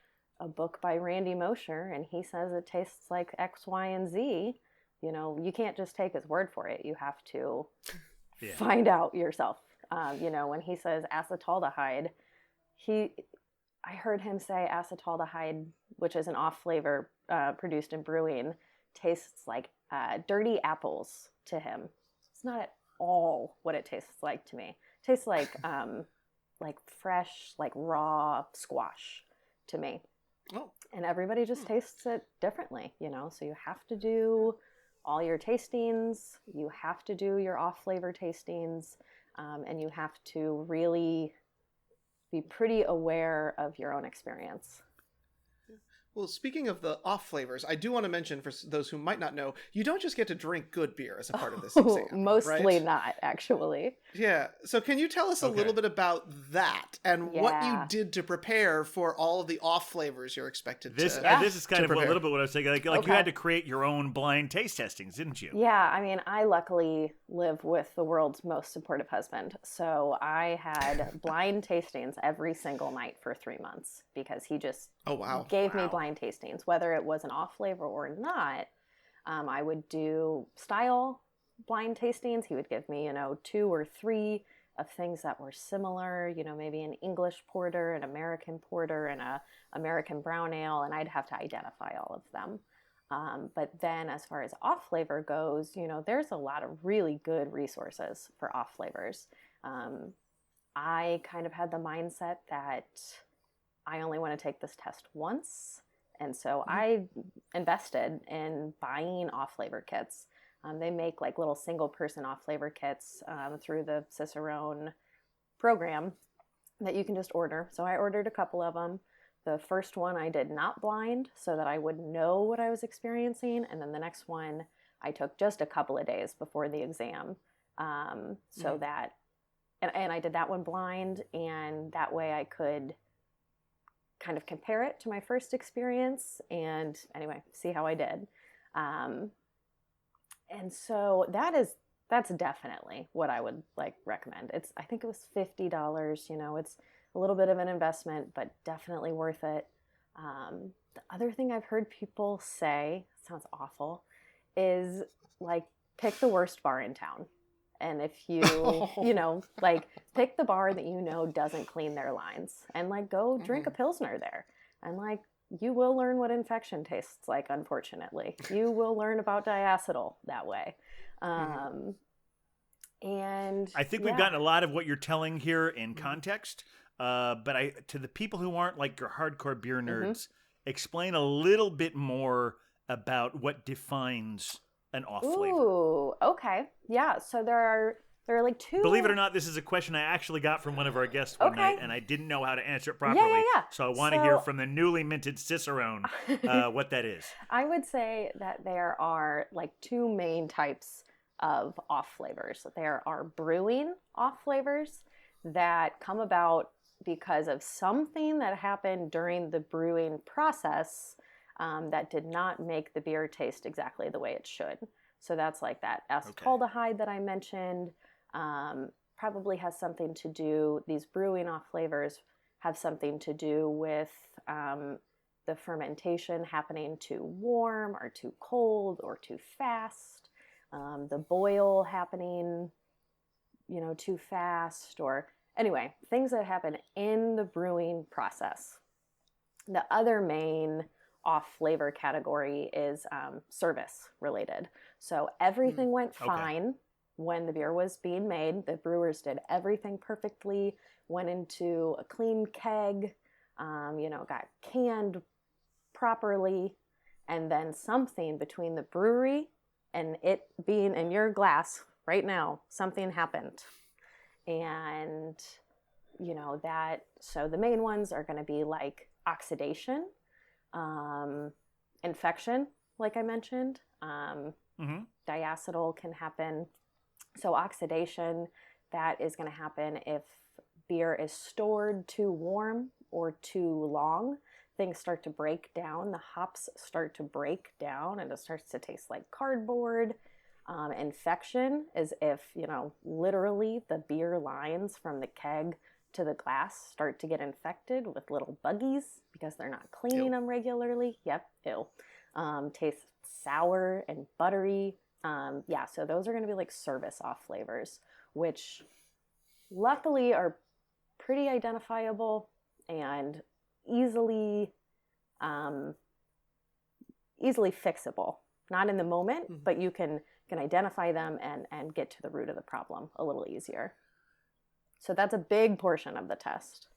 a book by Randy Mosher and he says it tastes like X, Y, and Z, you can't just take his word for it. You have to find out yourself. When he says acetaldehyde, I heard him say acetaldehyde, which is an off flavor produced in brewing, tastes like dirty apples to him. It's not at all what it tastes like to me. It tastes like fresh, like raw squash to me. Oh. And everybody just tastes it differently, so you have to do all your tastings, you have to do your off flavor tastings, and you have to really be pretty aware of your own experience. Well, speaking of the off flavors, I do want to mention, for those who might not know, you don't just get to drink good beer as a part of this exam. Mostly right? not, actually. Yeah. So can you tell us a little bit about that and what you did to prepare for all of the off flavors you're expected to This is kind of a little bit what I was saying. Like you had to create your own blind taste testings, didn't you? Yeah. I mean, I luckily live with the world's most supportive husband. So I had blind tastings every single night for 3 months because he just gave me blind tastings, whether it was an off flavor or not. I would do style blind tastings. He would give me 2 or 3 of things that were similar, you know, maybe an English porter, an American porter, and a American brown ale, and I'd have to identify all of them. But then as far as off flavor goes, you know, there's a lot of really good resources for off flavors. I kind of had the mindset that I only want to take this test once. And so I invested in buying off flavor kits. They make like little single person off flavor kits through the Cicerone program that you can just order. So I ordered a couple of them. The first one I did not blind so that I would know what I was experiencing. And then the next one I took just a couple of days before the exam. So that, and I did that one blind, and that way I could kind of compare it to my first experience and anyway, see how I did. And so that's definitely what I would like recommend. I think it was $50, you know, it's a little bit of an investment, but definitely worth it. The other thing I've heard people say, sounds awful, is like pick the worst bar in town. And if you, you know, like pick the bar that you know doesn't clean their lines and like go drink a Pilsner there. And like you will learn what infection tastes like, unfortunately. You will learn about diacetyl that way. And I think we've gotten a lot of what you're telling here in context. But to the people who aren't like your hardcore beer nerds, explain a little bit more about what defines an off flavor. Ooh, okay. Yeah, so there are like two. Believe it or not, this is a question I actually got from one of our guests one night, and I didn't know how to answer it properly. Yeah. So I want to hear from the newly minted Cicerone what that is. I would say that there are like two main types of off flavors. There are brewing off flavors that come about because of something that happened during the brewing process that did not make the beer taste exactly the way it should. So that's like that acetaldehyde that I mentioned. Probably has something to do, these brewing off flavors have something to do with the fermentation happening too warm or too cold or too fast. The boil happening, you know, too fast, or anyway, things that happen in the brewing process. The other main off flavor category is service related. So everything went fine when the beer was being made. The brewers did everything perfectly, went into a clean keg, you know, got canned properly, and then something between the brewery and it being in your glass right now, something happened. And, you know, so the main ones are going to be like oxidation, infection, like I mentioned. Diacetyl can happen. So oxidation, that is going to happen if beer is stored too warm or too long. Things start to break down. The hops start to break down and it starts to taste like cardboard. Infection is if, you know, literally the beer lines from the keg to the glass start to get infected with little buggies because they're not cleaning them regularly. Yep, ew. Tastes sour and buttery. So those are going to be like service off flavors, which luckily are pretty identifiable and easily fixable. Not in the moment, but you can identify them and get to the root of the problem a little easier. So that's a big portion of the test.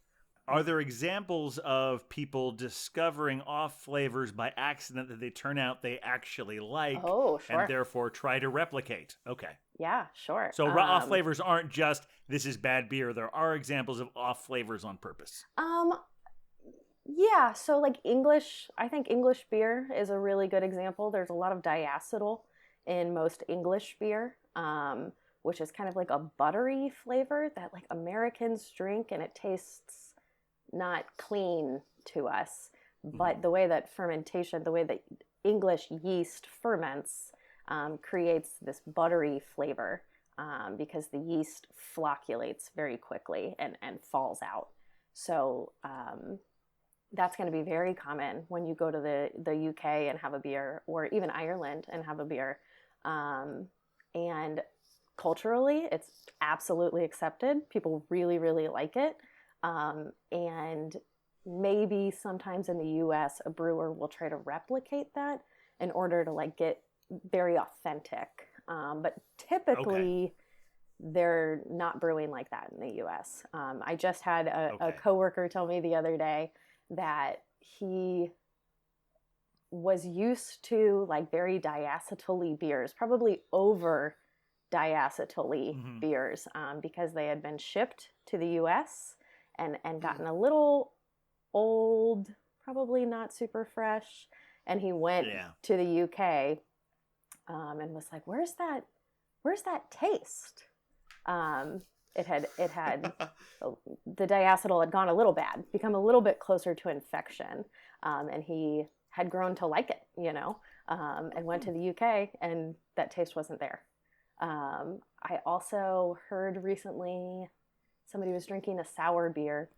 Are there examples of people discovering off flavors by accident that they turn out they actually like and therefore try to replicate? Okay. Yeah, sure. So off flavors aren't just, this is bad beer. There are examples of off flavors on purpose. Yeah, so like I think English beer is a really good example. There's a lot of diacetyl in most English beer, which is kind of like a buttery flavor that like Americans drink, and it tastes not clean to us. But the way that fermentation, the way that English yeast ferments, creates this buttery flavor because the yeast flocculates very quickly and falls out. So that's going to be very common when you go to the UK and have a beer, or even Ireland and have a beer. And culturally, it's absolutely accepted. People really, really like it. And maybe sometimes in the US, a brewer will try to replicate that in order to like get very authentic. But typically, they're not brewing like that in the US. I just had a coworker tell me the other day that he was used to like very diacetyl-y beers, probably over diacetyl-y beers, because they had been shipped to the US and gotten a little old, probably not super fresh. And he went to the UK and was like, where's that taste? It had the diacetyl had gone a little bad, become a little bit closer to infection, and he had grown to like it, and went to the UK, and that taste wasn't there. I also heard recently somebody was drinking a sour beer,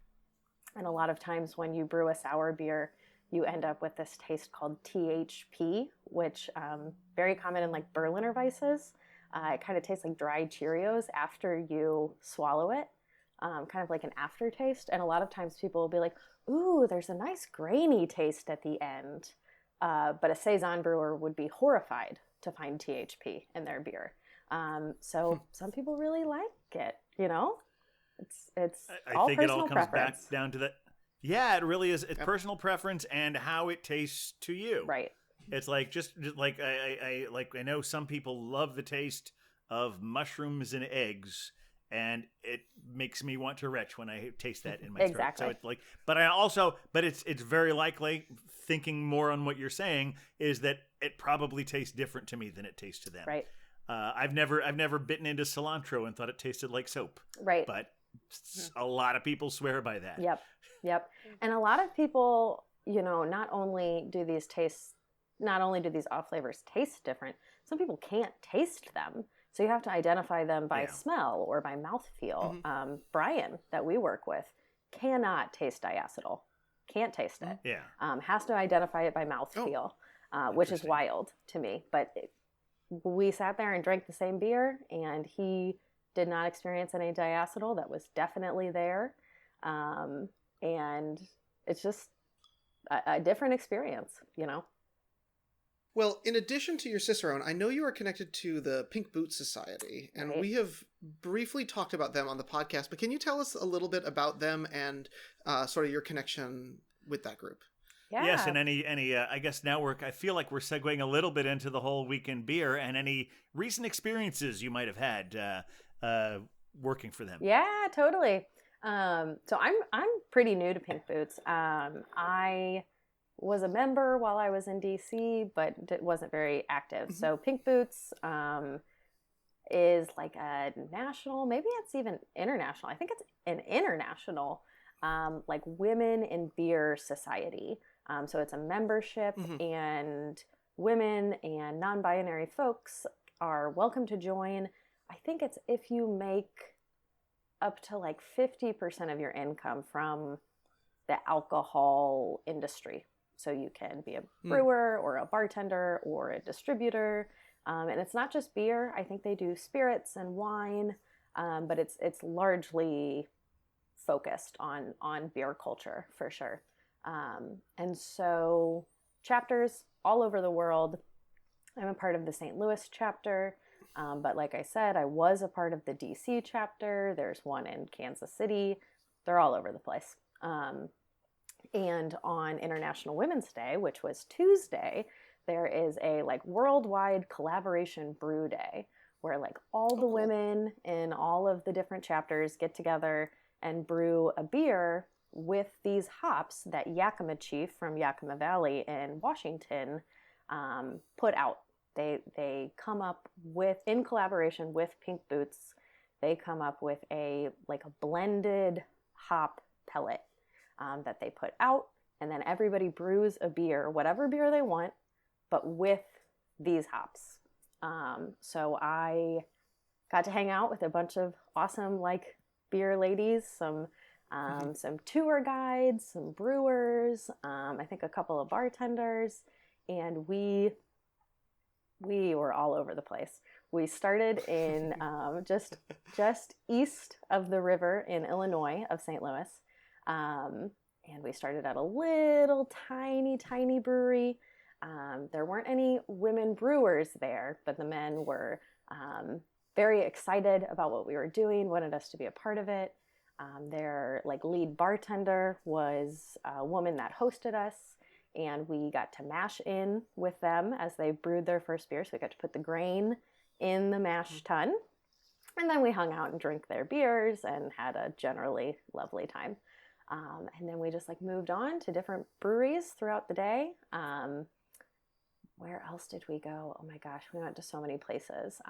and a lot of times when you brew a sour beer, you end up with this taste called THP, which very common in like Berliner Weisses. It kind of tastes like dried Cheerios after you swallow it, kind of like an aftertaste. And a lot of times people will be like, ooh, there's a nice grainy taste at the end. But a Saison brewer would be horrified to find THP in their beer. So some people really like it, It's all think personal it all comes preference. back down to that. Yeah, it really is. It's personal preference and how it tastes to you. Right. It's like just like I know some people love the taste of mushrooms and eggs, and it makes me want to retch when I taste that in my throat. So it's like, but it's very likely, thinking more on what you're saying, is that it probably tastes different to me than it tastes to them. Right. I've never bitten into cilantro and thought it tasted like soap. Right. But a lot of people swear by that. Yep. And a lot of people, not only do these off flavors taste different, some people can't taste them. So you have to identify them by smell or by mouthfeel. Brian, that we work with, cannot taste diacetyl. Can't taste it. Yeah. Has to identify it by mouthfeel, which is wild to me. But we sat there and drank the same beer, and he did not experience any diacetyl. That was definitely there. And it's just a different experience, Well, in addition to your Cicerone, I know you are connected to the Pink Boot Society, and we have briefly talked about them on the podcast, but can you tell us a little bit about them and sort of your connection with that group? Yeah. Yes, and any I guess now I feel like we're segueing a little bit into the whole weekend beer and any recent experiences you might have had working for them. Yeah, totally. So I'm pretty new to Pink Boots. I was a member while I was in DC, but it wasn't very active. So Pink Boots is like a national, maybe it's even international. I think it's an international like women in beer society. So it's a membership, and women and non-binary folks are welcome to join. I think it's if you make up to like 50% of your income from the alcohol industry. So you can be a brewer or a bartender or a distributor. And it's not just beer. I think they do spirits and wine, but it's largely focused on beer culture for sure. And so chapters all over the world. I'm a part of the St. Louis chapter. But like I said, I was a part of the DC chapter. There's one in Kansas City. They're all over the place. And on International Women's Day, which was Tuesday, there is a like worldwide collaboration brew day where like all the women in all of the different chapters get together and brew a beer with these hops that Yakima Chief from Yakima Valley in Washington put out. They come up with, in collaboration with Pink Boots, they come up with a blended hop pellet that they put out, and then everybody brews a beer, whatever beer they want, but with these hops. So I got to hang out with a bunch of awesome beer ladies, some tour guides, some brewers, I think a couple of bartenders, and we we were all over the place. We started in just east of the river in Illinois of St. Louis. And we started at a little tiny brewery. There weren't any women brewers there, but the men were very excited about what we were doing, wanted us to be a part of it. Their lead bartender was a woman that hosted us, and we got to mash in with them as they brewed their first beer. So we got to put the grain in the mash tun, and then we hung out and drank their beers and had a generally lovely time. And then we just moved on to different breweries throughout the day. Where else did we go? Oh my gosh, we went to so many places.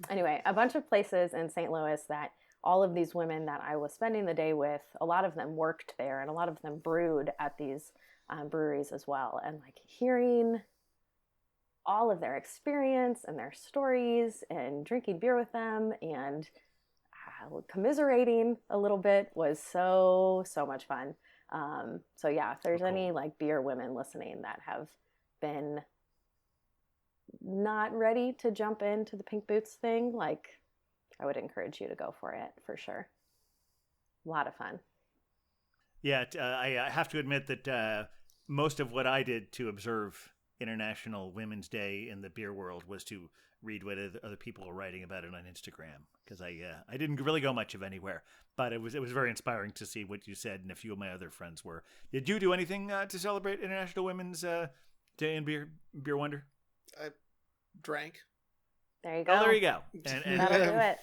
Anyway, a bunch of places in St. Louis that all of these women that I was spending the day with, a lot of them worked there and a lot of them brewed at these breweries as well. And hearing all of their experience and their stories and drinking beer with them and commiserating a little bit was so much fun. So yeah, if there's any beer women listening that have been not ready to jump into the pink boots thing, I would encourage you to go for it for sure. A lot of fun. Yeah, I have to admit that most of what I did to observe International Women's Day in the beer world was to read what other people were writing about it on Instagram, because I didn't really go much of anywhere, but it was very inspiring to see what you said, and a few of my other friends were. Did you do anything to celebrate International Women's Day in Beer Wonder? I drank. There you go. Oh, there you go. And that'll do it.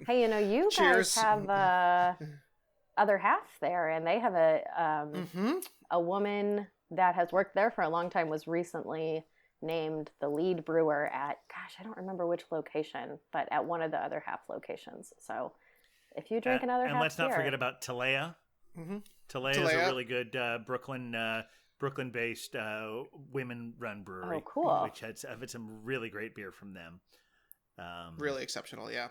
Hey, you Cheers. guys have other half there, and they have a woman that has worked there for a long time, was recently named the lead brewer at, gosh, I don't remember which location, but at one of the other half locations. So if you drink another half and let's not beer, forget about Talea. Mm-hmm. Talea is a really good Brooklyn-based women-run brewery. Oh, cool. Which had some really great beer from them. Really exceptional, yeah.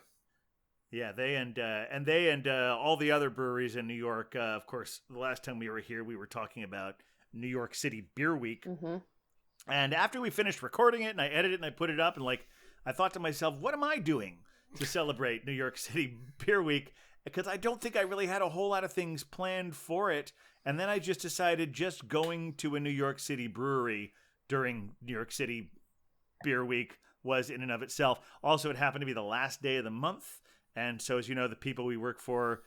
Yeah, they and all the other breweries in New York. Of course, the last time we were here, we were talking about New York City Beer Week. Mm-hmm. And after we finished recording it and I edited it and I put it up, and I thought to myself, what am I doing to celebrate New York City Beer Week? Because I don't think I really had a whole lot of things planned for it. And then I just decided just going to a New York City brewery during New York City Beer Week was in and of itself. Also, it happened to be the last day of the month. And so, as you know, the people we work for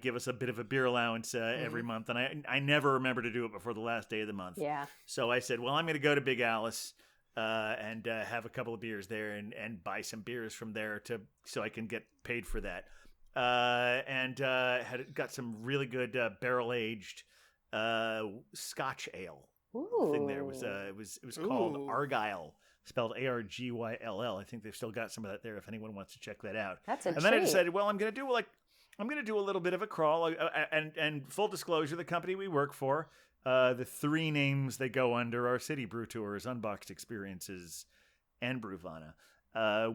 give us a bit of a beer allowance every month. And I never remember to do it before the last day of the month. Yeah. So I said, well, I'm going to go to Big Alice and have a couple of beers there and buy some beers from there so I can get paid for that. And got some really good barrel-aged Scotch ale. Ooh. Thing there was it was called Argyle, spelled Argyll. I think they've still got some of that there if anyone wants to check that out. That's a And then I decided, well, I'm going to do a little bit of a crawl. And full disclosure, the company we work for, the three names they go under are City Brew Tours, Unboxed Experiences, and Brewvana.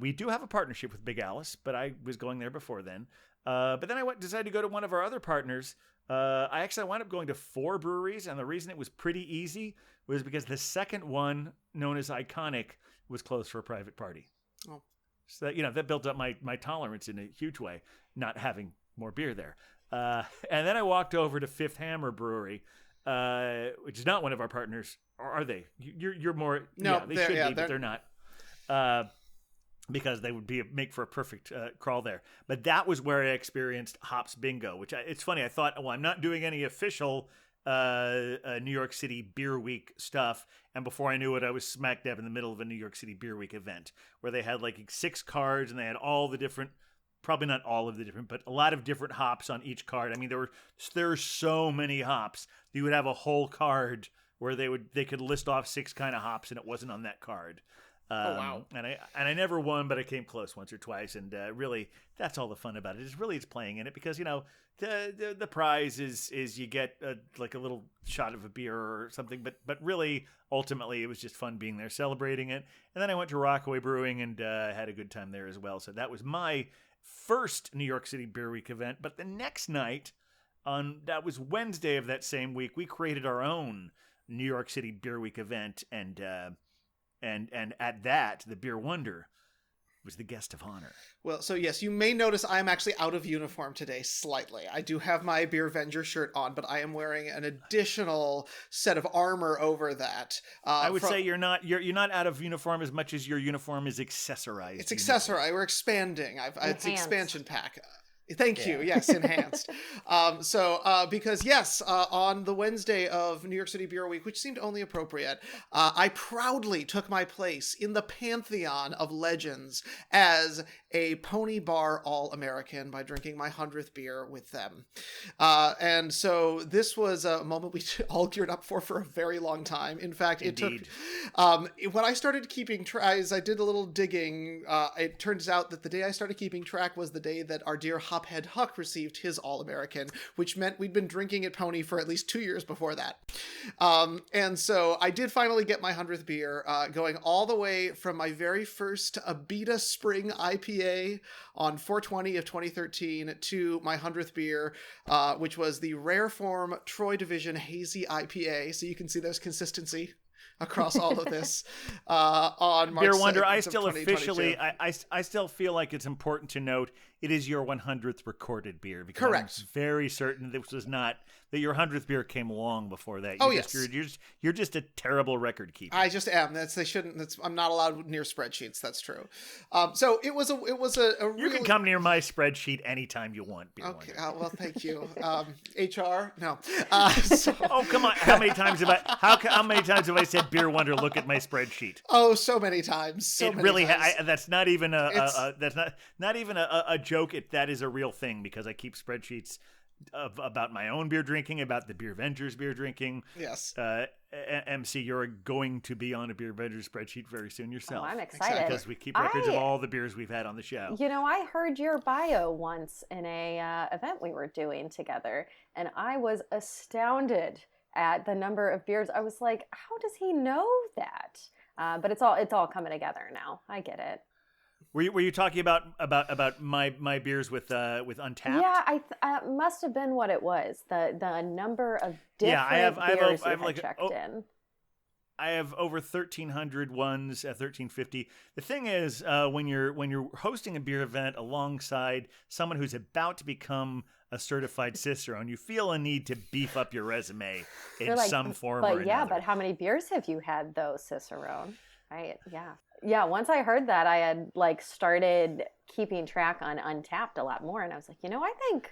We do have a partnership with Big Alice, but I was going there before then. But then I decided to go to one of our other partners. I wound up going to 4 breweries, and the reason it was pretty easy was because the second one, known as Iconic, was closed for a private party. Oh. So that built up my tolerance in a huge way, not having more beer there. And then I walked over to Fifth Hammer Brewery, which is not one of our partners. Or are they? You're more... No, yeah, they should be, but they're not. Because they would make for a perfect crawl there. But that was where I experienced Hops Bingo, which it's funny. I thought, well, I'm not doing any official New York City Beer Week stuff. And before I knew it, I was smack dab in the middle of a New York City Beer Week event where they had 6 cards and they had all the different, probably not all of the different, but a lot of different hops on each card. I mean, there's so many hops. You would have a whole card where they could list off 6 kind of hops and it wasn't on that card. Oh, wow. And I never won, but I came close once or twice. And really, that's all the fun about it. It's playing in it because, the prize is you get a little shot of a beer or something. But really, ultimately, it was just fun being there, celebrating it. And then I went to Rockaway Brewing and had a good time there as well. So that was my first New York City Beer Week event. But the next night, that was Wednesday of that same week, we created our own New York City Beer Week event. And and at that, the Beer Wonder was the guest of honor. Well, so yes, you may notice I am actually out of uniform today slightly. I do have my Beer Avenger shirt on, but I am wearing an additional set of armor over that. I would say you're not out of uniform as much as your uniform is accessorized. It's accessorized. We're expanding. It's expansion pack. Thank you. Yes, enhanced. Because yes, on the Wednesday of New York City Beer Week, which seemed only appropriate, I proudly took my place in the pantheon of legends as a Pony Bar All-American by drinking my 100th beer with them. And so this was a moment we all geared up for a very long time. In fact, it Indeed. took... when I started keeping track, as I did a little digging, it turns out that the day I started keeping track was the day that our dear Hophead Huck received his All-American, which meant we'd been drinking at Pony for at least 2 years before that. And so I did finally get my 100th beer, going all the way from my very first Abita Spring IPA on 4/20 of 2013 to my 100th beer, which was the Rare Form Troy Division Hazy IPA. So you can see there's consistency across all of this on March Beer Wonder, 7th I of still 2022. I still feel like it's important to note it is your 100th recorded beer. Because Correct. I'm very certain this was not, that your 100th beer came long before that. Yes. You're just a terrible record keeper. I just am. I'm not allowed near spreadsheets. That's true. So it was a You really... can come near my spreadsheet anytime you want, Beer Okay. Wonder. Well, thank you. HR? No. Oh, come on. How many times have I said Beer Wonder, look at my spreadsheet? Oh, so many times. That's not even a joke. That is a real thing because I keep spreadsheets about my own beer drinking, about the Beer Avengers beer drinking. Yes. MC, you're going to be on a Beer Avengers spreadsheet very soon yourself. Oh, I'm excited. Because we keep records of all the beers we've had on the show. You know, I heard your bio once in a event we were doing together, and I was astounded at the number of beers. I was like, how does he know that? But it's all coming together now. I get it. Were you talking about my beers with Untapped? Yeah, I must have been what it was. The number of different beers you had checked in. I have over 1,300 ones at 1,350. The thing is, when you're hosting a beer event alongside someone who's about to become a certified Cicerone, you feel a need to beef up your resume in some form or another. But how many beers have you had though, Cicerone? Right? Yeah. Once I heard that, I had started keeping track on Untapped a lot more, and I was like, I think,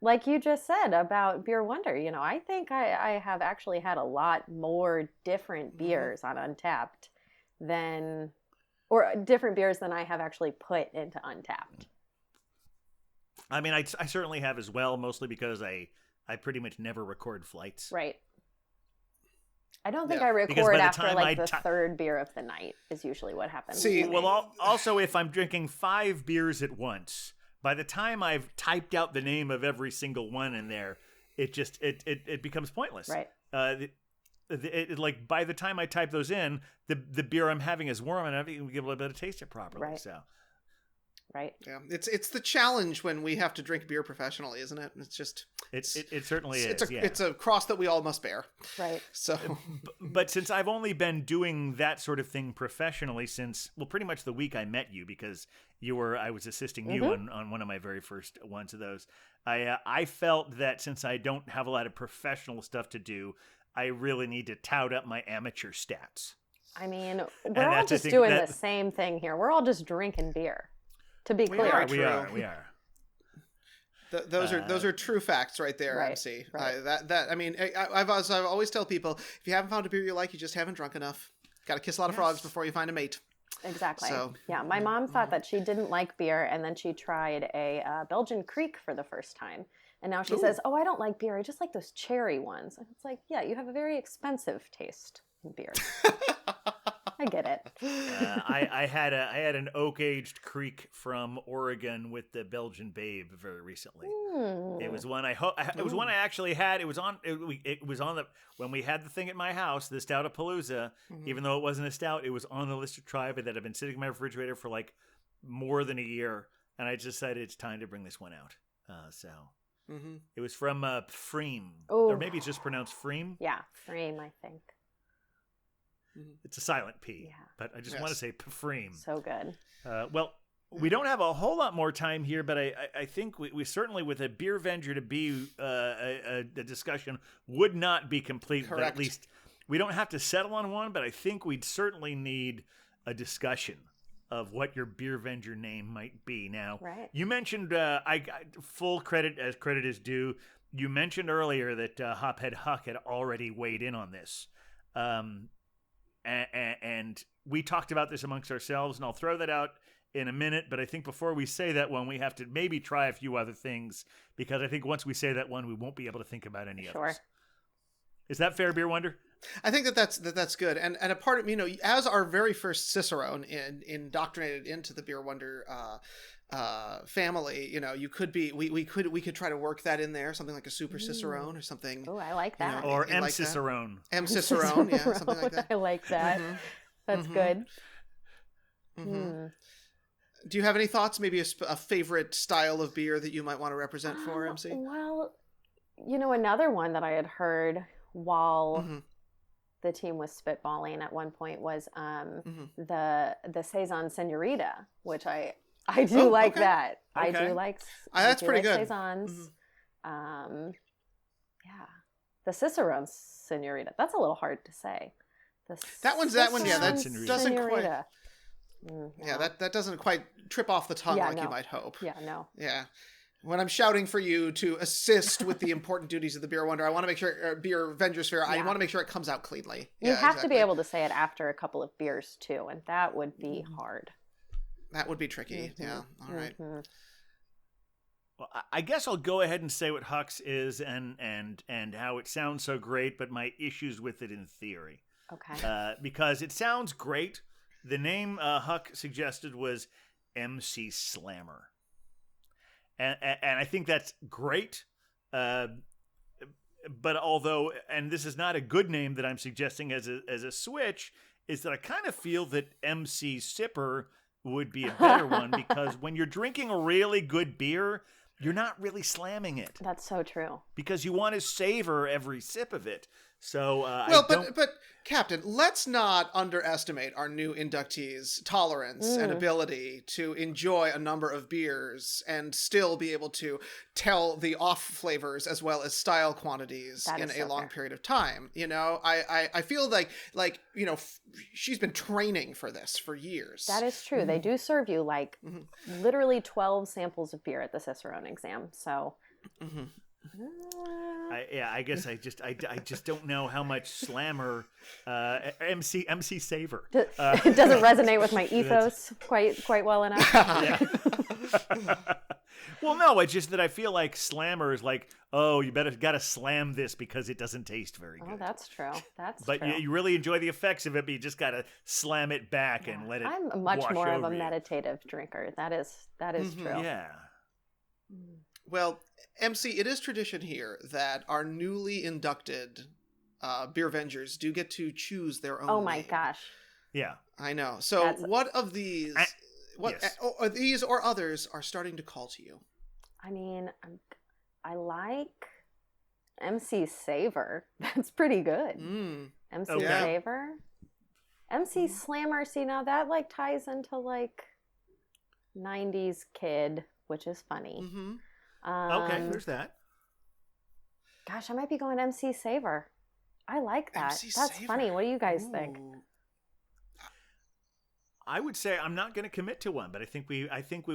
like you just said about Beer Wonder, I think I have actually had a lot more different beers on Untapped or different beers than I have actually put into Untapped. I mean, I certainly have as well, mostly because I pretty much never record flights. Right. I don't think I record after the third beer of the night is usually what happens. See, also if I'm drinking 5 beers at once, by the time I've typed out the name of every single one in there, it becomes pointless. Right. By the time I type those in, the beer I'm having is warm and I haven't even been able to taste it properly. Right. So. Right. Yeah, it's the challenge when we have to drink beer professionally, isn't it? It's just it certainly is. It's a cross that we all must bear. Right. So, but since I've only been doing that sort of thing professionally since pretty much the week I met you, because I was assisting you on one of my very first ones of those. I felt that since I don't have a lot of professional stuff to do, I really need to tout up my amateur stats. I mean, we're all just doing the same thing here. We're all just drinking beer. To be clear, we are. Those are true facts right there, right, MC. Right. I mean, I've always tell people, if you haven't found a beer you like, you just haven't drunk enough. Got to kiss a lot of frogs before you find a mate. Exactly. So, yeah, my mom thought that she didn't like beer, and then she tried a Belgian Creek for the first time. And now she says, "Oh, I don't like beer. I just like those cherry ones." And it's like, yeah, you have a very expensive taste in beer. I get it. I had an oak-aged Creek from Oregon with the Belgian Babe very recently. It was one I actually had. It was on when we had the thing at my house, the Stoutapalooza. Even though it wasn't a stout, it was on the list to try, but that had been sitting in my refrigerator for more than a year, and I decided it's time to bring this one out. It was from Freem, or maybe it's just pronounced Freem. Yeah, Freem, I think. It's a silent P. Yeah. But I just want to say Pfreem. So good. Well, we don't have a whole lot more time here, but I think we certainly, with a beer venger to be a discussion, would not be complete. Correct. But at least we don't have to settle on one, but I think we'd certainly need a discussion of what your beer venger name might be. Now, Right. you mentioned, I full credit as credit is due, you mentioned earlier that Hophead Huck had already weighed in on this. And we talked about this amongst ourselves, and I'll throw that out in a minute, but I think before we say that one, we have to maybe try a few other things, because I think once we say that one, we won't be able to think about any others. Is that fair, Beer Wonder? I think that's good, and a part of as our very first Cicerone indoctrinated into the Beer Wonder family, you could be we could try to work that in there, something like a Super Cicerone or something. Oh, I like that. Or M. like Cicerone. M. Cicerone, yeah, something like that. I like that. That's good. Do you have any thoughts? Maybe a favorite style of beer that you might want to represent for MC? Well, another one that I had heard while the team was spitballing at one point was the Saison Senorita, which I do like that. Okay. I do like. That's pretty good. Saisons. Yeah, the Cicerone Senorita. That's a little hard to say. That one. Yeah, that Cicerone doesn't quite. Senorita. Yeah, that doesn't quite trip off the tongue you might hope. Yeah, no. Yeah. When I'm shouting for you to assist with the important duties of the Beer Wonder, I want to make sure, Beer Vengers Fair, I want to make sure it comes out cleanly. You have to be able to say it after a couple of beers, too, and that would be hard. That would be tricky, yeah. All right. Well, I guess I'll go ahead and say what Huck's is and how it sounds so great, but my issues with it in theory. Okay. Because it sounds great. The name Huck suggested was MC Slammer. And I think that's great. But although, and this is not a good name that I'm suggesting as a switch, is that I kind of feel that MC Sipper would be a better one, because when you're drinking a really good beer, you're not really slamming it. That's so true. Because you want to savor every sip of it. So, but Captain, let's not underestimate our new inductees' tolerance and ability to enjoy a number of beers and still be able to tell the off flavors as well as style quantities in a long period of time. I feel like she's been training for this for years. That is true. They do serve you literally 12 samples of beer at the Cicerone exam. So. I guess I just don't know how much Slammer MC Savor It doesn't resonate with my ethos quite well enough. Well, no, it's just that I feel like Slammer is like, oh, you gotta slam this because it doesn't taste very good. Oh, that's true. But true. you really enjoy the effects of it, but you just gotta slam it back and let it. I'm much wash more of a over you. meditative drinker. That is true. Yeah. Well, MC, it is tradition here that our newly inducted Beer Vengers do get to choose their own Oh my name. gosh. Yeah. I know. So what of these, yes. or these or others are starting to call to you? I mean, I like MC Savor. That's pretty good. MC Okay. Savor. MC Slammer, see, now that ties into 90s kid, which is funny. Okay, there's that. Gosh, I might be going MC Savor. I like that. MC That's Savor. funny. What do you guys think? I would say I'm not going to commit to one, but I think we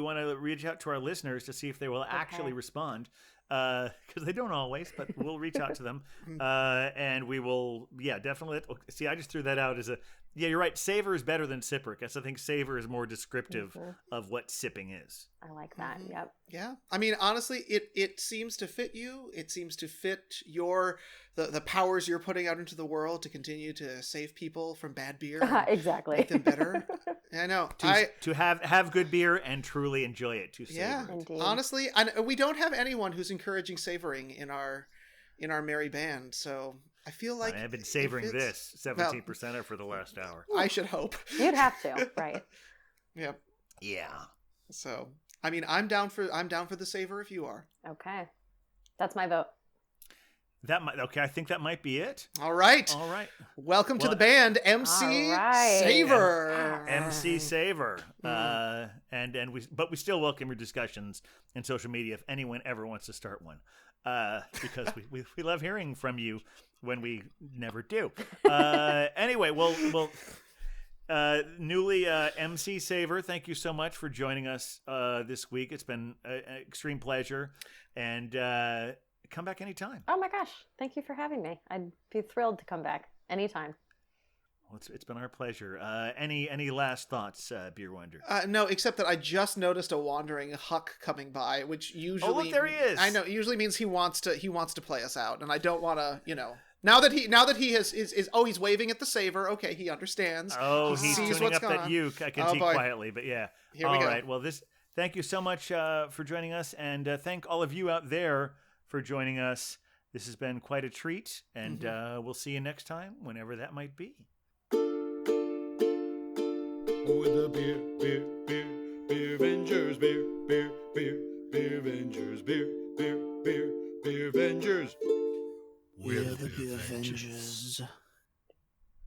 want to reach out to our listeners to see if they will actually respond, because they don't always, but we'll reach out to them, and we will. Yeah, definitely. See, I just threw that out as a. Yeah, you're right. Savor is better than sipper, because I think savor is more descriptive of what sipping is. I like that. Yep. Yeah. I mean, honestly, it seems to fit you. It seems to fit the powers you're putting out into the world to continue to save people from bad beer. Exactly. Make them better. I know. To have good beer and truly enjoy it. To savor yeah. it. Indeed. Honestly, we don't have anyone who's encouraging savoring in our merry band, so I feel like I've been savoring this 17%er for the last hour. I should hope. You'd have to, right? Yep. Yeah. So, I mean, I'm down for the savor if you are. Okay. That's my vote. I think that might be it. All right. Welcome to the band, MC Savour. MC Savour. But we still welcome your discussions in social media if anyone ever wants to start one. Because we love hearing from you when we never do. Anyway, newly MC Savour, thank you so much for joining us this week. It's been an extreme pleasure, and come back anytime. Oh my gosh, thank you for having me. I'd be thrilled to come back anytime. Well, it's been our pleasure. Any last thoughts, Beer Wonder? No, except that I just noticed a wandering Huck coming by, which usually look, there he is. I know, it usually means he wants to play us out, and I don't want to, Now that he he's waving at the Savour. Okay, he understands. Oh, he he's sees tuning what's up going that on. uke. I can see quietly, but yeah. Here we go. All right. Well, thank you so much for joining us, and thank all of you out there for joining us. This has been quite a treat, and we'll see you next time, whenever that might be. With the beer Vengers, beer Vengers, beer Vengers. We're the Beer Vengers.